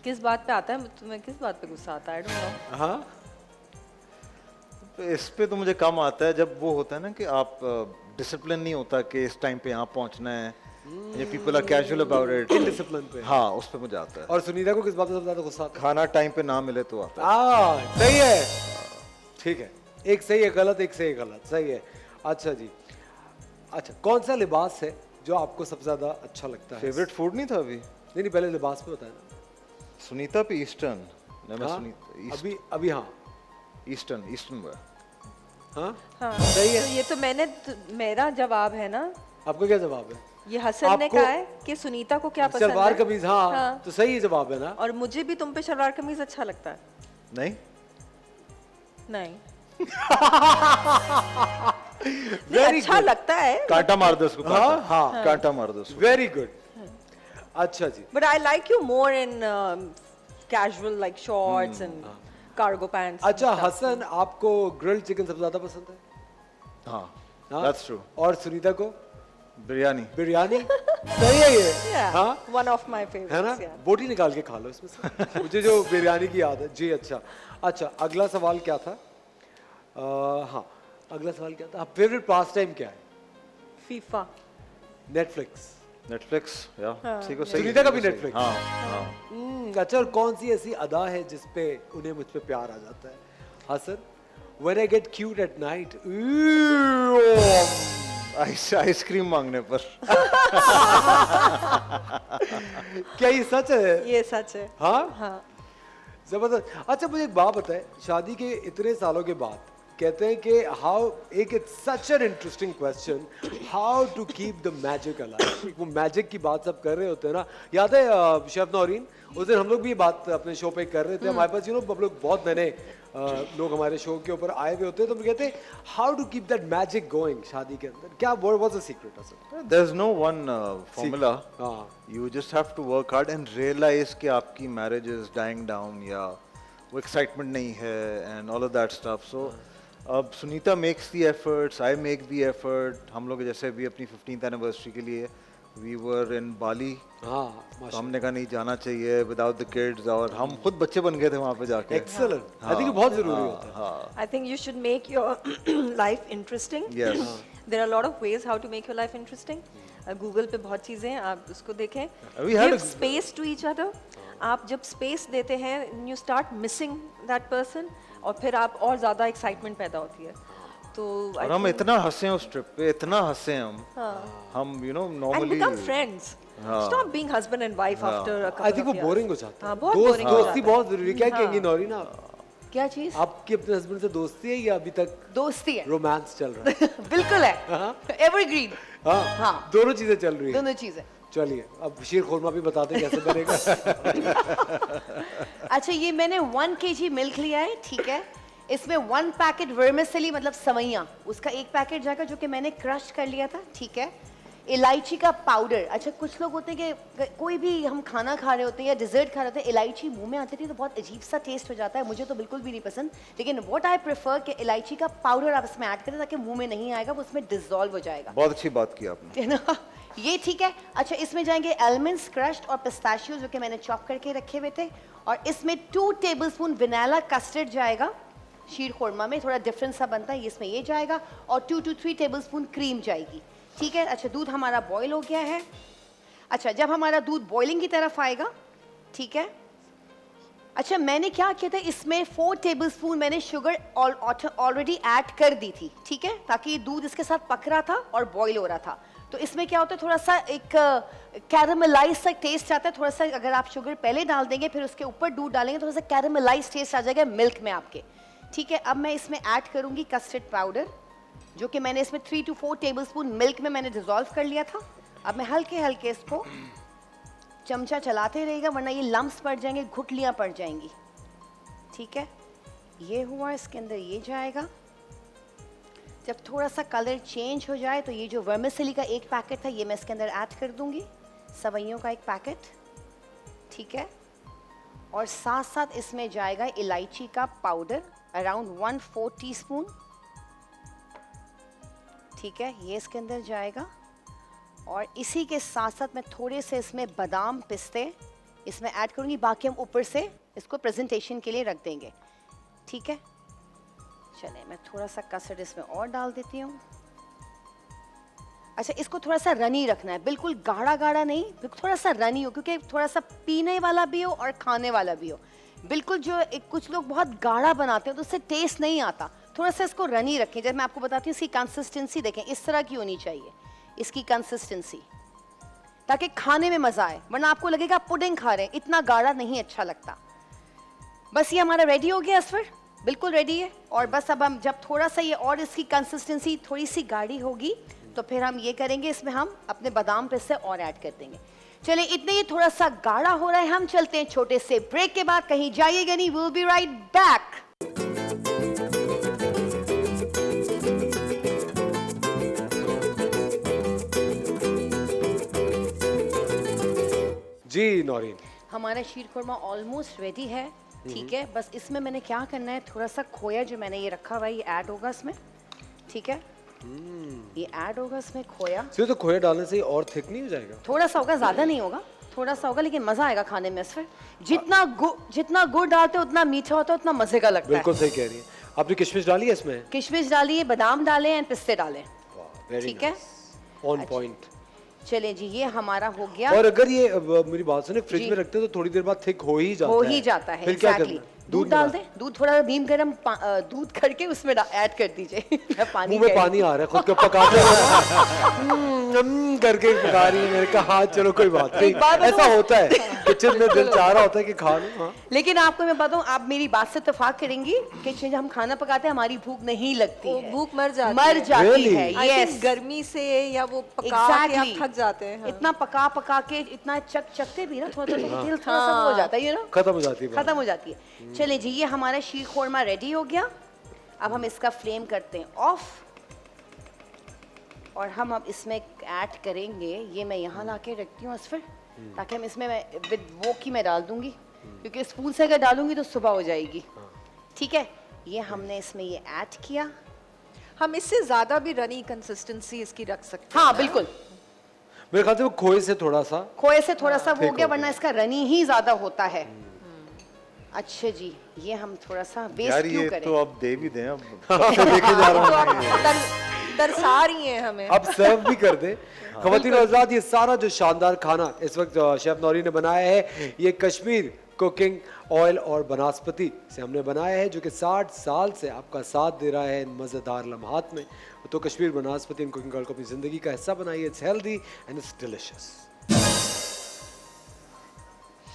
किस बात पे आता है? तुम्हें किस बात पे गुस्सा आता है? I don't know. हाँ, इस पे तो मुझे कम आता है जब वो होता है ना कि आप डिसिप्लिन नहीं होता कि इस टाइम पे यहाँ पहुँचना है, ये people are casual about it. Indiscipline पे। हाँ, उस पे मुझे आता है। और सुनीता को किस बात पे सबसे ज्यादा गुस्सा आता है? खाना टाइम पे ना मिले तो आता है। सही है, ठीक है, एक सही है गलत, एक सही है गलत, सही है। अच्छा जी, अच्छा कौन सा लिबास है जो आपको सबसे ज्यादा अच्छा लगता है? फेवरेट फूड नहीं था अभी? नहीं, पहले लिबास पे होता है ना। सुनीता पे ईस्टर्न। हाँ, अभी हाँ, ईस्टर्न हुआ। हाँ हाँ, सही है। तो ये तो मेरा जवाब है ना। आपका क्या जवाब है? ये हसन ने कहा है कि सुनीता को क्या पसंद है। सलवार कमीज, हाँ, हाँ। तो सही जवाब है ना। और मुझे भी तुम पे सलवार कमीज अच्छा लगता है। नहीं, नहीं Very अच्छा good. लगता है। कांटा मार दो उसको। हाँ, कांटा। हाँ। कांटा मार दो उसको। Very good. अच्छा जी, But I like you more in casual like shorts and cargo pants. and अच्छा stuff. हसन, आपको ग्रिल्ड चिकन सबसे ज्यादा पसंद है? हाँ, हाँ? that's true। और सुनीता को बिरयानी। बिरयानी? सही है ये। Yeah, हाँ, one of my favorites. है ना? Yeah. बोटी निकाल के खा लो इसमें से। मुझे जो बिरयानी की याद है जी। अच्छा, अच्छा अगला सवाल क्या था? हाँ, अगला सवाल क्या था? फेवरेट पास टाइम क्या है? FIFA. नेटफ्लिक्स। नेटफ्लिक्स, या ठीक है, सही। सुनीता का भी सही। Netflix? हाँ, हाँ। अच्छा, और कौन सी ऐसी अदा है जिस पे उन्हें मुझ पे प्यार आ जाता है? Hasan, when I get cute at night, ice cream मांगने पर। क्या ये सच है? ये सच है। हाँ, हाँ। जबरदस्त। अच्छा मुझे एक बात बताए, शादी के इतने सालों के बाद कहते हैं कि हाउ, एक such an interesting question, how to keep the magic alive. वो मैजिक की बात सब कर रहे होते हैं ना, याद है शेफ नौरीन, उस दिन हम लोग भी ये बात अपने शो पे कर रहे थे। हमारे पास हम लोग बहुत नए लोग हमारे शो के ऊपर आए हुए होते हैं, तो हम कहते हैं how to keep that magic going शादी के अंदर, क्या व्हाट वाज द सीक्रेट असल? There's no one formula. हाँ, You just have to work hard and realize कि आपकी marriage is dying down या वो excitement नहीं है and all of that stuff. So अब Sunita makes the efforts, I make the effort. हम लोग जैसे भी अपनी 15th anniversary के लिए we were in Bali. हाँ, तो हमने कहा नहीं जाना चाहिए without the kids, और हम खुद बच्चे बन गए थे वहाँ पे जाके। एक्सेलेंट। आई थिंक ये बहुत जरूरी होता है। हाँ, I think you should make your life interesting. yes. There are a lot of ways how to make your life interesting. Google पे बहुत चीजें हैं, आप उसको देखें. We had Give space to each other. आप जब space देते हैं, you start missing that person, और फिर आप और ज़्यादा excitement पैदा होती है. तो I और हम think- इतना हंसे उस ट्रिप पे, इतना हंसे हम you know and normally become friends. हाँ. Stop being husband and wife after a couple I think of वो years. बोरिंग हो जाता है। हाँ, बहुत दोस्त, boring हो दोस्ती जाता है. बहुत जरूरी। क्या कहेंगी नौरीन आप? क्या चीज? आपकी अपने हस्बैंड से दोस्ती है या अभी तक दोस्ती है। रोमांस चल रहा है? बिल्कुल है, एवरग्रीन। हाँ, हाँ। दोनों चीजें चल रही है। दोनों चीजें। चलिए अब शीर खुरमा भी बता दें कैसे बनेगा। अच्छा, ये मैंने 1 kg मिल्क लिया है, ठीक है। इसमें 1 पैकेट वर्मिसेली मतलब सवैयाँ, उसका 1 पैकेट जाएगा जो कि मैंने क्रश कर लिया था, ठीक है। इलायची का पाउडर। अच्छा, कुछ लोग होते हैं कि कोई भी हम खाना खा रहे होते हैं या डिजर्ट खा रहे होते हैं, इलायची मुंह में आती थी तो बहुत अजीब सा टेस्ट हो जाता है, मुझे तो बिल्कुल भी नहीं पसंद। लेकिन व्हाट आई प्रेफर कि इलायची का पाउडर आप इसमें ऐड करें ताकि मुंह में नहीं आएगा, वो उसमें डिजोल्व हो जाएगा, बहुत अच्छी बात की आपने। है ना। ये ठीक है। अच्छा, इसमें जाएंगे आलमंड्स क्रश्ड और पिस्ताशियो जो कि मैंने चॉप करके रखे हुए थे, और इसमें 2 टेबलस्पून वनीला कस्टर्ड जाएगा। शीर खुरमा में थोड़ा डिफरेंस सा बनता है, इसमें ये जाएगा, और 2 to 3 टेबलस्पून क्रीम जाएगी, ठीक है। अच्छा, दूध हमारा बॉईल हो गया है। अच्छा, जब हमारा दूध बॉइलिंग की तरफ आएगा, ठीक है। अच्छा, मैंने क्या किया था, इसमें 4 टेबलस्पून मैंने शुगर ऑलरेडी ऐड कर दी थी, ठीक है, ताकि दूध इसके साथ पक रहा था और बॉईल हो रहा था। तो इसमें क्या होता है, थोड़ा सा एक कैरामलाइज सा टेस्ट आता है, थोड़ा सा अगर आप शुगर पहले डाल देंगे फिर उसके ऊपर दूध डालेंगे, थोड़ा सा कैरामलाइज टेस्ट आ जाएगा मिल्क में आपके, ठीक है। अब मैं इसमें ऐड करूंगी कस्टर्ड पाउडर, जो कि मैंने इसमें 3 to 4 टेबलस्पून मिल्क में मैंने डिसॉल्व कर लिया था। अब मैं हल्के हल्के इसको चमचा चलाते रहेगा, वरना ये लम्स पड़ जाएंगे, घुटलियाँ पड़ जाएंगी, ठीक है। ये हुआ, इसके अंदर ये जाएगा, जब थोड़ा सा कलर चेंज हो जाए तो ये जो वर्मिसेली का एक पैकेट था ये मैं इसके अंदर ऐड कर दूंगी, सवैयों का एक पैकेट, ठीक है। और साथ साथ इसमें जाएगा इलायची का पाउडर अराउंड 1/4 टीस्पून, ठीक है, ये इसके अंदर जाएगा। और इसी के साथ साथ मैं थोड़े से इसमें बादाम पिस्ते इसमें ऐड करूंगी, बाकी हम ऊपर से इसको प्रेजेंटेशन के लिए रख देंगे, ठीक है। चले मैं थोड़ा सा कस्टर्ड इसमें और डाल देती हूँ। अच्छा, इसको थोड़ा सा रनी रखना है, बिल्कुल गाढ़ा गाढ़ा नहीं, थोड़ा सा रनी हो, क्योंकि थोड़ा सा पीने वाला भी हो और खाने वाला भी हो। बिल्कुल जो कुछ लोग बहुत गाढ़ा बनाते हैं तो उससे टेस्ट नहीं आता, थोड़ा सा इसको रनी रखें। जैसे मैं आपको बताती हूँ इसकी कंसिस्टेंसी देखें, इस तरह की होनी चाहिए इसकी कंसिस्टेंसी, ताकि खाने में मजा आए, वरना आपको लगेगा आप पुडिंग खा रहे हैं, इतना गाढ़ा नहीं अच्छा लगता। बस ये हमारा रेडी हो गया असफर, बिल्कुल रेडी है। और बस अब हम जब थोड़ा सा ये और इसकी कंसिस्टेंसी थोड़ी सी गाढ़ी होगी तो फिर हम ये करेंगे, इसमें हम अपने बादाम पिस्ते और ऐड कर देंगे। चलिए इतने ही थोड़ा सा गाढ़ा हो रहा है, हम चलते हैं छोटे से ब्रेक के बाद, कहीं जाइएगा नहीं, विल बी राइट बैक। जी नौरीन, हमारा शीर खुरमा ऑलमोस्ट रेडी है, ठीक है। बस इसमें मैंने क्या करना है, थोड़ा सा खोया जो मैंने ये रखा हुआ है ये ऐड होगा इसमें, ठीक है। ये ऐड होगा इसमें खोया, सिर्फ तो खोया डालने से ही और थिक नहीं हो जाएगा? थोड़ा सा होगा, ज्यादा नहीं होगा, थोड़ा सा होगा, लेकिन मजा आएगा खाने में। फिर जितना गुड़ डालते हो उतना मीठा होता है, उतना मजे का लगता है। बिल्कुल सही कह रही है। आपने किशमिश डाली है इसमें? किशमिश डाली है, बादाम डाले एंड पिस्ते डाले, ठीक है, ऑन पॉइंट। चलिए जी ये हमारा हो गया। और अगर ये मेरी बात सुने, फ्रिज में रखते हैं तो थोड़ी देर बाद थिक हो ही जाता है। हो ही जाता है, फिर क्या एग्जैक्टली। करना है? दूध डाल दे, दूध थोड़ा नीम गरम दूध करके उसमें ऐड कर दीजिए। मैं पानी मुंह में पानी आ रहा है, खुद को पकाते करके पका रही है। मेरे कहा हाँ चलो कोई बात नहीं, ऐसा होता है, किचन में दिल चाह रहा होता है कि खा लो। हाँ। लेकिन आपको मैं बताऊं, आप मेरी बात से इत्तेफाक करेंगी, किचन जब हम खाना पकाते हैं हमारी भूख नहीं लगती है, भूख मर जाती Really? है। I think यस, गर्मी से या वो पका के आप थक जाते हैं। हाँ। इतना पका के इतना चकते भी ना, थोड़ा थोड़ा दिल थोड़ा सा वो हो जाता है, ये ना खत्म हो जाती है बात। खत्म हो जाती है। चलिए जी ये हमारा शीर खोरमा रेडी हो गया। अब हम इसका फ्लेम करते हैं ऑफ, और हम अब इसमें ऐड करेंगे, ये मैं यहाँ ला के रखती हूँ असफर, ताकि हम इसमें विद वो की मैं डाल दूंगी, क्योंकि स्पून से अगर डालूंगी तो सुबह हो जाएगी, ठीक है। ये हमने इसमें ये ऐड किया। हम इससे ज्यादा भी रनी कंसिस्टेंसी इसकी रख सकते हैं। हाँ बिल्कुल, मेरे ख्याल से वो खोए से थोड़ा सा खोए से थोड़ा सा ठीक हो गया, हो वरना इसका रनी ही ज्यादा होता है। अच्छा जी ये हम थोड़ा सा वेस्ट यार क्यों ये करें? तो अब दे भी दें, अब लेके जा रहा हूँ मैं ये। तरसा रही हैं हमें। अब सर्व भी कर दे। ख़वातीन और हज़रात, ये सारा जो शानदार खाना इस वक्त शेफ नौरी ने बनाया है, ये कश्मीर कुकिंग ऑयल और बनस्पति से हमने बनाया है, जो कि 60 साल से आपका साथ दे रहा है इन मज़ेदार लम्हात में। तो कश्मीर बनस्पति इन कुकिंग ऑयल को अपनी ज़िंदगी का हिस्सा बनाइए। It's healthy and it's delicious.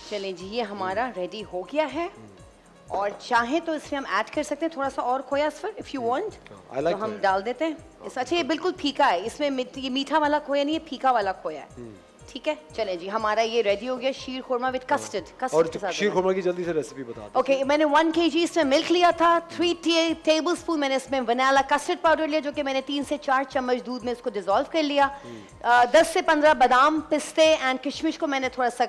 चलें जी ये हमारा रेडी हो गया है, और चाहे तो इसमें हम ऐड कर सकते हैं थोड़ा सा और खोया if you want, I like तो हम that. डाल देते हैं इस। अच्छा ये बिल्कुल फीका है, इसमें ये मीठा वाला खोया नहीं है, फीका वाला खोया है, ठीक है। चले जी हमारा ये रेडी हो गया शीर खुरमा विद कस्टर्ड और के साथ शीर खुरमा की जल्दी से रेसिपी बता दो। ओके मैंने 1 kg इसमें मिल्क लिया था, 3 टेबलस्पून मैंने इसमें वनीला कस्टर्ड पाउडर लिया, जो कि मैंने 3 से 4 चम्मच दूध में इसको डिसॉल्व कर लिया। 10 से 15 बादाम पिस्ते एंड किशमिश को मैंने थोड़ा सा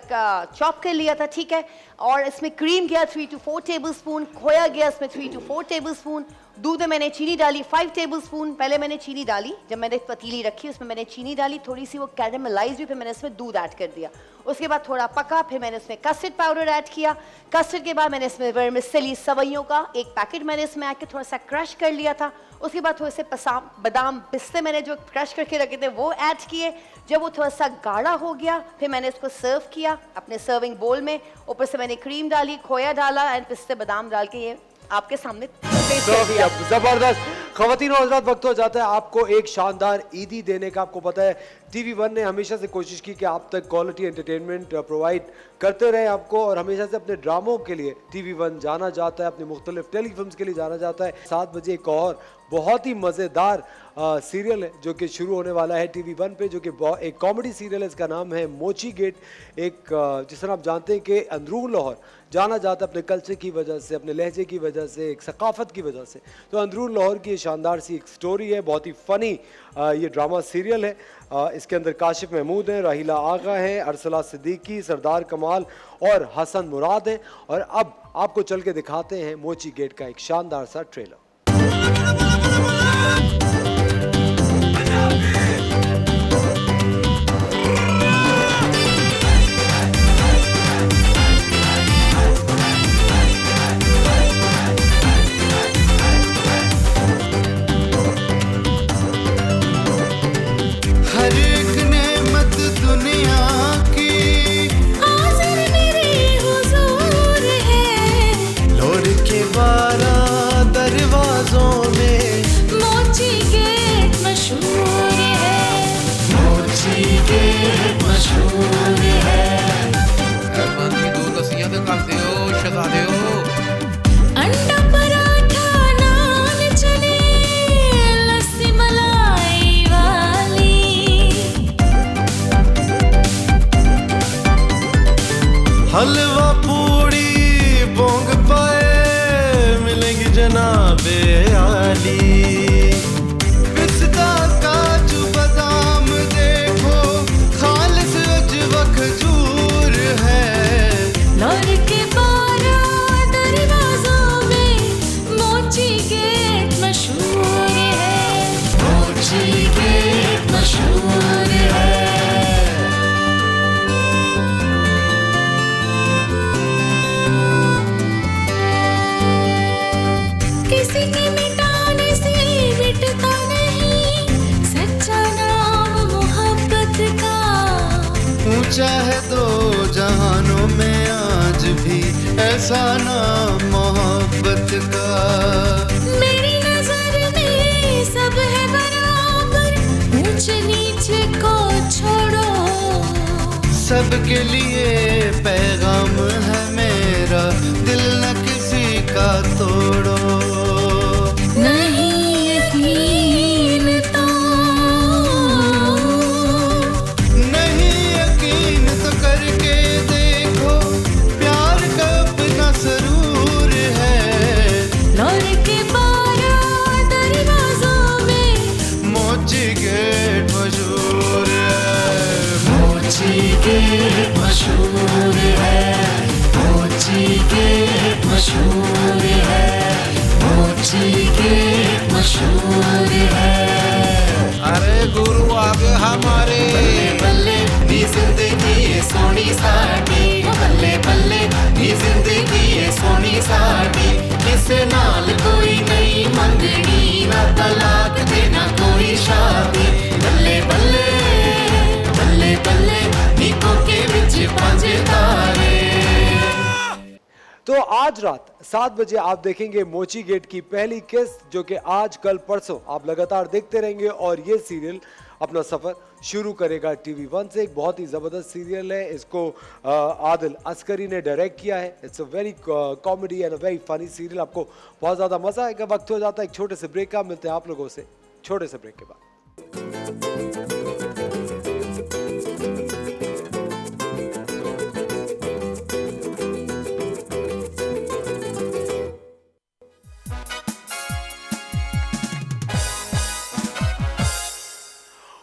चॉप कर लिया था, ठीक है। और इसमें क्रीम गया 3 to 4 टेबलस्पून, खोया गया इसमें 3 to 4 टेबलस्पून, दूध में मैंने चीनी डाली 5 टेबलस्पून। पहले मैंने चीनी डाली, जब मैंने पतीली रखी उसमें मैंने चीनी डाली, थोड़ी सी वो कैरेमलाइज हुई, फिर मैंने इसमें दूध ऐड कर दिया। उसके बाद थोड़ा पका, फिर मैंने इसमें कस्टर्ड पाउडर ऐड किया। कस्टर्ड के बाद मैंने इसमें वर्मिसेली सवैयों का एक पैकेट मैंने इसमें ऐड किया, थोड़ा सा क्रश कर लिया था। उसके बाद थोड़े से बादाम पिस्ते मैंने जो क्रश करके रखे थे वो ऐड किए। जब वो थोड़ा सा गाढ़ा हो गया फिर मैंने इसको सर्व किया अपने सर्विंग बोल में। ऊपर से मैंने क्रीम डाली, खोया डाला एंड पिस्ते बादाम डाल के ये आपके सामने पेश कर दिया। जबरदस्त। ख़वातीन और हज़रात, वक्त हो जाता है आपको एक शानदार ईदी देने का। आपको पता है TV1 ने हमेशा से कोशिश की कि आप तक क्वालिटी एंटरटेनमेंट प्रोवाइड करते रहे आपको, और हमेशा से अपने ड्रामों के लिए TV1 जाना जाता है, अपने मुख्तलिफ टेलीफिल्म्स के लिए जाना जाता है। 7 बजे एक और बहुत ही मज़ेदार सीरियल है जो कि शुरू होने वाला है टीवी 1 पे, जो कि एक कॉमेडी सीरियल है। इसका नाम है मोची गेट। एक जिस तरह आप जानते हैं कि अंदरून लाहौर जाना जाता है अपने कल्चर की वजह से, अपने लहजे की वजह से, एक सकाफत की वजह से। तो अंदरून लाहौर की शानदार सी एक स्टोरी है, बहुत ही फ़नी ये ड्रामा सीरियल है। इसके अंदर काशिफ महमूद हैं, राहिला आगा हैं, अरसला सिद्दीकी, सरदार कमाल और हसन मुराद हैं। और अब आपको चल के दिखाते हैं मोची गेट का एक शानदार सा ट्रेलर। हर एक नेमत दुनिया की हाजिर मेरे हुजूर है। लोर के 12 दरवाजों में मोची गेट मशहूर है। मोची गेट मशहूर है। मेहरबानी दो लस्सियां दिखा दियो शहजादे हो। अंडा पराठा नान चने लस्सी मलाई वाली। हलवा पूड़ी बोंग पाए मिलेंगी जनाबे आली। पिस्ता काजू बादाम देखो खालिस अजवा खजूर है। लौर के 12 दरवाजों में मोची गेट मशहूर है। मोची गेट मशहूर है। किसी के मिटाने से मिटता नहीं सच्चा नाम मोहब्बत का। ऊंचा है दो जहानों में आज भी ऐसा नाम मोहब्बत का। मेरी नजर में सब है बराबर, ऊंच नीचे को छोड़ो। सबके लिए पैगाम है मेरा, दिल न किसी का तोड़ो। नहीं यकीन तो नहीं यकीन तो करके देखो, प्यार का अपना सरूर है। लौर के 12 दरवाजों में मोची गेट मशहूर है। मोची गेट मशहूर है। मोची गेट मशहूर है। मोची गेट मशहूर है। अरे गुरु आगे हमारे बल्ले बल्ले नी जिंदगी ये सोनी साडी। बल्ले बल्ले नी जिंदगी ये सोनी साडी। इस नाल कोई नहीं मंगनी, ना तलाक देना कोई शादी। बल्ले बल्ले बल्ले बल्ले नीको के विच पांजे तारे। तो आज रात 7 बजे आप देखेंगे मोची गेट की पहली किस्त, जो कि आज कल परसों आप लगातार देखते रहेंगे। और ये सीरियल अपना सफ़र शुरू करेगा टीवी 1 से। एक बहुत ही ज़बरदस्त सीरियल है। इसको आदिल अस्करी ने डायरेक्ट किया है। It's a very comedy and a very funny serial. आपको बहुत ज़्यादा मज़ा आएगा। वक्त हो जाता है एक छोटे से ब्रेक का। मिलते हैं आप लोगों से छोटे से ब्रेक के बाद।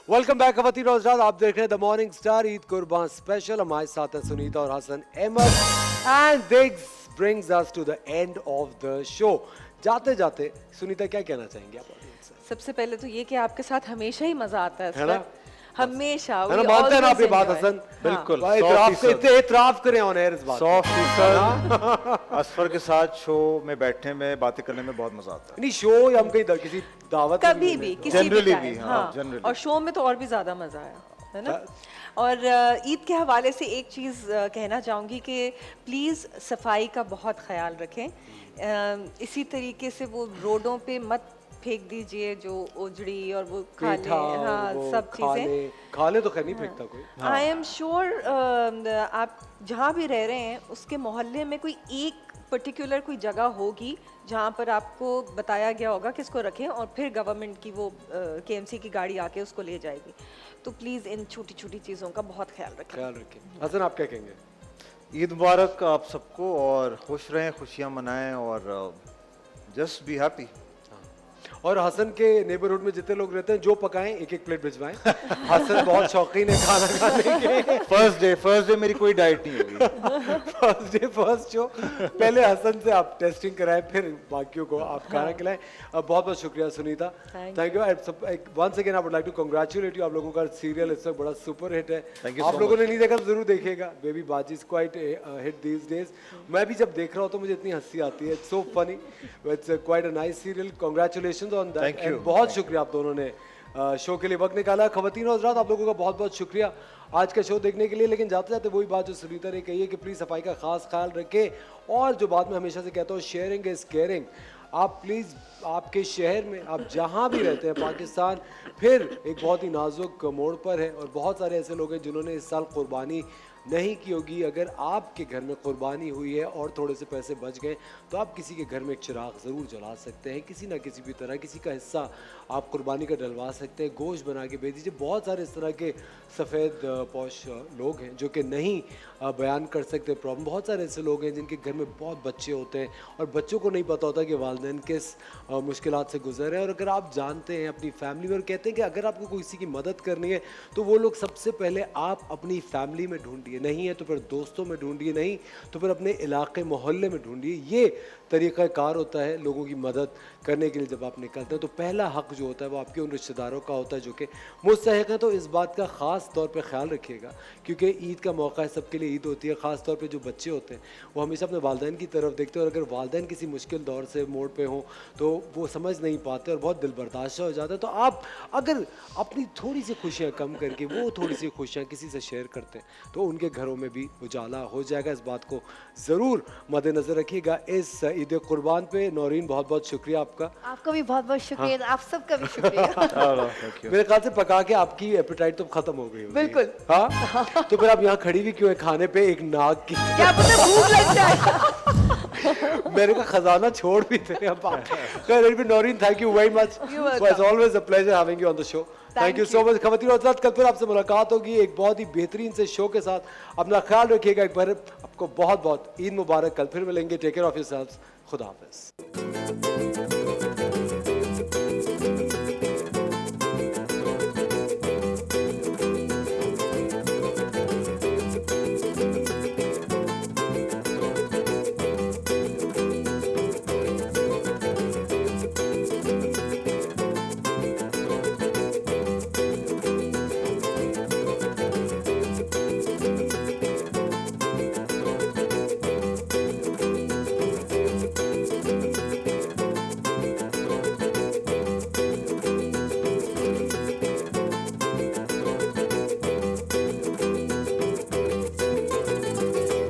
वेलकम बैक खवातीन और हज़रात, आप देख रहे हैं द मॉर्निंग स्टार ईद कुर्बान स्पेशल। हमारे साथ है सुनीता और Hasan Ahmed and this brings us to the end of the show. जाते जाते सुनीता क्या कहना चाहेंगे आप ऑडियंस से? सबसे पहले तो ये कि आपके साथ हमेशा ही मजा आता है है ना? हमेशा। है ना, मानते हैं ना आप ये बात हसन? बिल्कुल, भाई 100%। इतने इतराफ करें ऑन एयर इस बात पे। 100% असफर के साथ शो में बैठने में बातें करने में बहुत मजा आता है। नहीं शो या हम कहीं किसी दावत में कभी भी किसी भी Generally time, भी, हाँ, हाँ। generally। और शो में तो और भी ज्यादा मजा आया, है ना। और ईद के हवाले से एक चीज़ कहना चाहूँगी कि प्लीज़ सफाई का बहुत ख्याल रखें। इसी तरीके से वो रोडों पे मत फेंक दीजिए जो उजड़ी और वो खाले, पेठा और हाँ वो सब चीज़ें। खाले तो खैर नहीं फेंकता कोई। आई एम श्योर आप जहाँ भी रह रहे हैं उसके मोहल्ले में कोई एक पर्टिकुलर कोई जगह होगी जहाँ पर आपको बताया गया होगा किसको रखें और फिर गवर्नमेंट की वो KMC की गाड़ी आके उसको ले जाएगी। तो प्लीज़ इन छोटी छोटी चीज़ों का बहुत ख्याल रखें। ख्याल रखें। हसन आप क्या कहेंगे? ईद मुबारक आप सबको, और खुश रहें, खुशियां मनाएं, और जस्ट बी हैप्पी। और हसन के नेबरहुड में जितने लोग रहते हैं जो पकाएं एक एक प्लेट भिजवाएं। हसन बहुत शौकीन है खाना खाने के। फर्स्ट डे मेरी कोई डाइट नहीं होगी। फर्स्ट डे फर्स्ट शो, पहले हसन से आप टेस्टिंग कराएं फिर बाकियों को आप खाना खिलाएं। बहुत बहुत शुक्रिया Sunita, thank you. Once again I would like to congratulate you. आप लोगों का सीरियल इस वक्त बड़ा सुपर हिट है। आप लोगों ने नहीं देखा तो जरूर देखिएगा। बेबी बाजी is quite hit these days. मैं भी जब देख रहा हूँ तो मुझे इतनी हंसी आती है। It's so funny, it's quite a nice serial. Congratulations on that. Thank you. बहुत शुक्रिया आप दोनों ने शो के लिए वक्त निकाला। खवातीन और हज़रात, आप लोगों का बहुत बहुत शुक्रिया आज का शो देखने के लिए। लेकिन जाते जाते वही बात जो सुनीता ने कही है कि प्लीज़ सफाई का खास ख्याल रखें, और जो बात मैं हमेशा से कहता हूँ, शेयरिंग इज़ केयरिंग। आप प्लीज़ आपके शहर में आप जहाँ भी रहते हैं पाकिस्तान फिर एक बहुत ही नाजुक मोड़ पर है, और बहुत सारे ऐसे लोग हैं जिन्होंने इस साल कुर्बानी नहीं की होगी। अगर आपके घर में कुर्बानी हुई है और थोड़े से पैसे बच गए तो आप किसी के घर में एक चिराग ज़रूर जला सकते हैं। किसी ना किसी भी तरह किसी का हिस्सा आप कुर्बानी का डलवा सकते हैं, गोश्त बना के भेज दीजिए। बहुत सारे इस तरह के सफ़ेद पोश लोग हैं जो कि नहीं बयान कर सकते प्रॉब्लम। बहुत सारे ऐसे लोग हैं जिनके घर में बहुत बच्चे होते हैं और बच्चों को नहीं पता होता कि वालिदैन किस मुश्किलात से गुजर रहे हैं। और अगर आप जानते हैं अपनी फैमिली में, और कहते हैं कि अगर आपको किसी की मदद करनी है तो वो लोग सबसे पहले आप अपनी फैमिली में ढूंढिए, नहीं है तो फिर दोस्तों में ढूंढिए, नहीं तो फिर अपने इलाके मोहल्ले में ढूंढिए। ये तरीक़ाकार होता है लोगों की मदद करने के लिए। जब आप निकलते हैं तो पहला हक जो होता है वो आपके उन रिश्तेदारों का होता है जो कि मुस्तहिक़ हैं। तो इस बात का ख़ास तौर पे ख्याल रखिएगा, क्योंकि ईद का मौका है, सबके लिए ईद होती है। ख़ास तौर पे जो बच्चे होते हैं वो हमेशा अपने वालिदैन की तरफ देखते हैं, और अगर वालिदैन किसी मुश्किल दौर से मोड़ पे हों तो वो समझ नहीं पाते और बहुत दिल बर्दाश्त हो जाता है। तो आप अगर अपनी थोड़ी सी खुशियाँ कम करके वो थोड़ी सी खुशियाँ किसी से शेयर करते हैं तो उनके घरों में भी उजाला हो जाएगा। इस बात को ज़रूर मद्देनज़र रखिएगा। इस ईद कुर्बान पे नौरीन बहुत बहुत शुक्रिया आपका। आपका भी बहुत बहुत शुक्रिया। आप सबका भी शुक्रिया। मेरे ख्याल से पका के आपकी एपेटाइट तो खत्म हो गई होगी। बिल्कुल। हाँ, तो फिर आप यहाँ खड़ी भी क्यों है खाने पे एक नाग की? क्या पता भूख लग जाए। मेरे का खजाना छोड़ भी थे अब आप। खैर Naureen, thank you very much. It's always a pleasure having you on the show. Thank you so much. खवातीन और हज़रात, कल फिर आपसे मुलाकात होगी एक बहुत ही बेहतरीन से शो के साथ। अपना ख्याल रखिएगा। एक बार आपको बहुत बहुत ईद मुबारक। कल फिर मिलेंगे। Take care of yourselves. खुदा हाफिज़।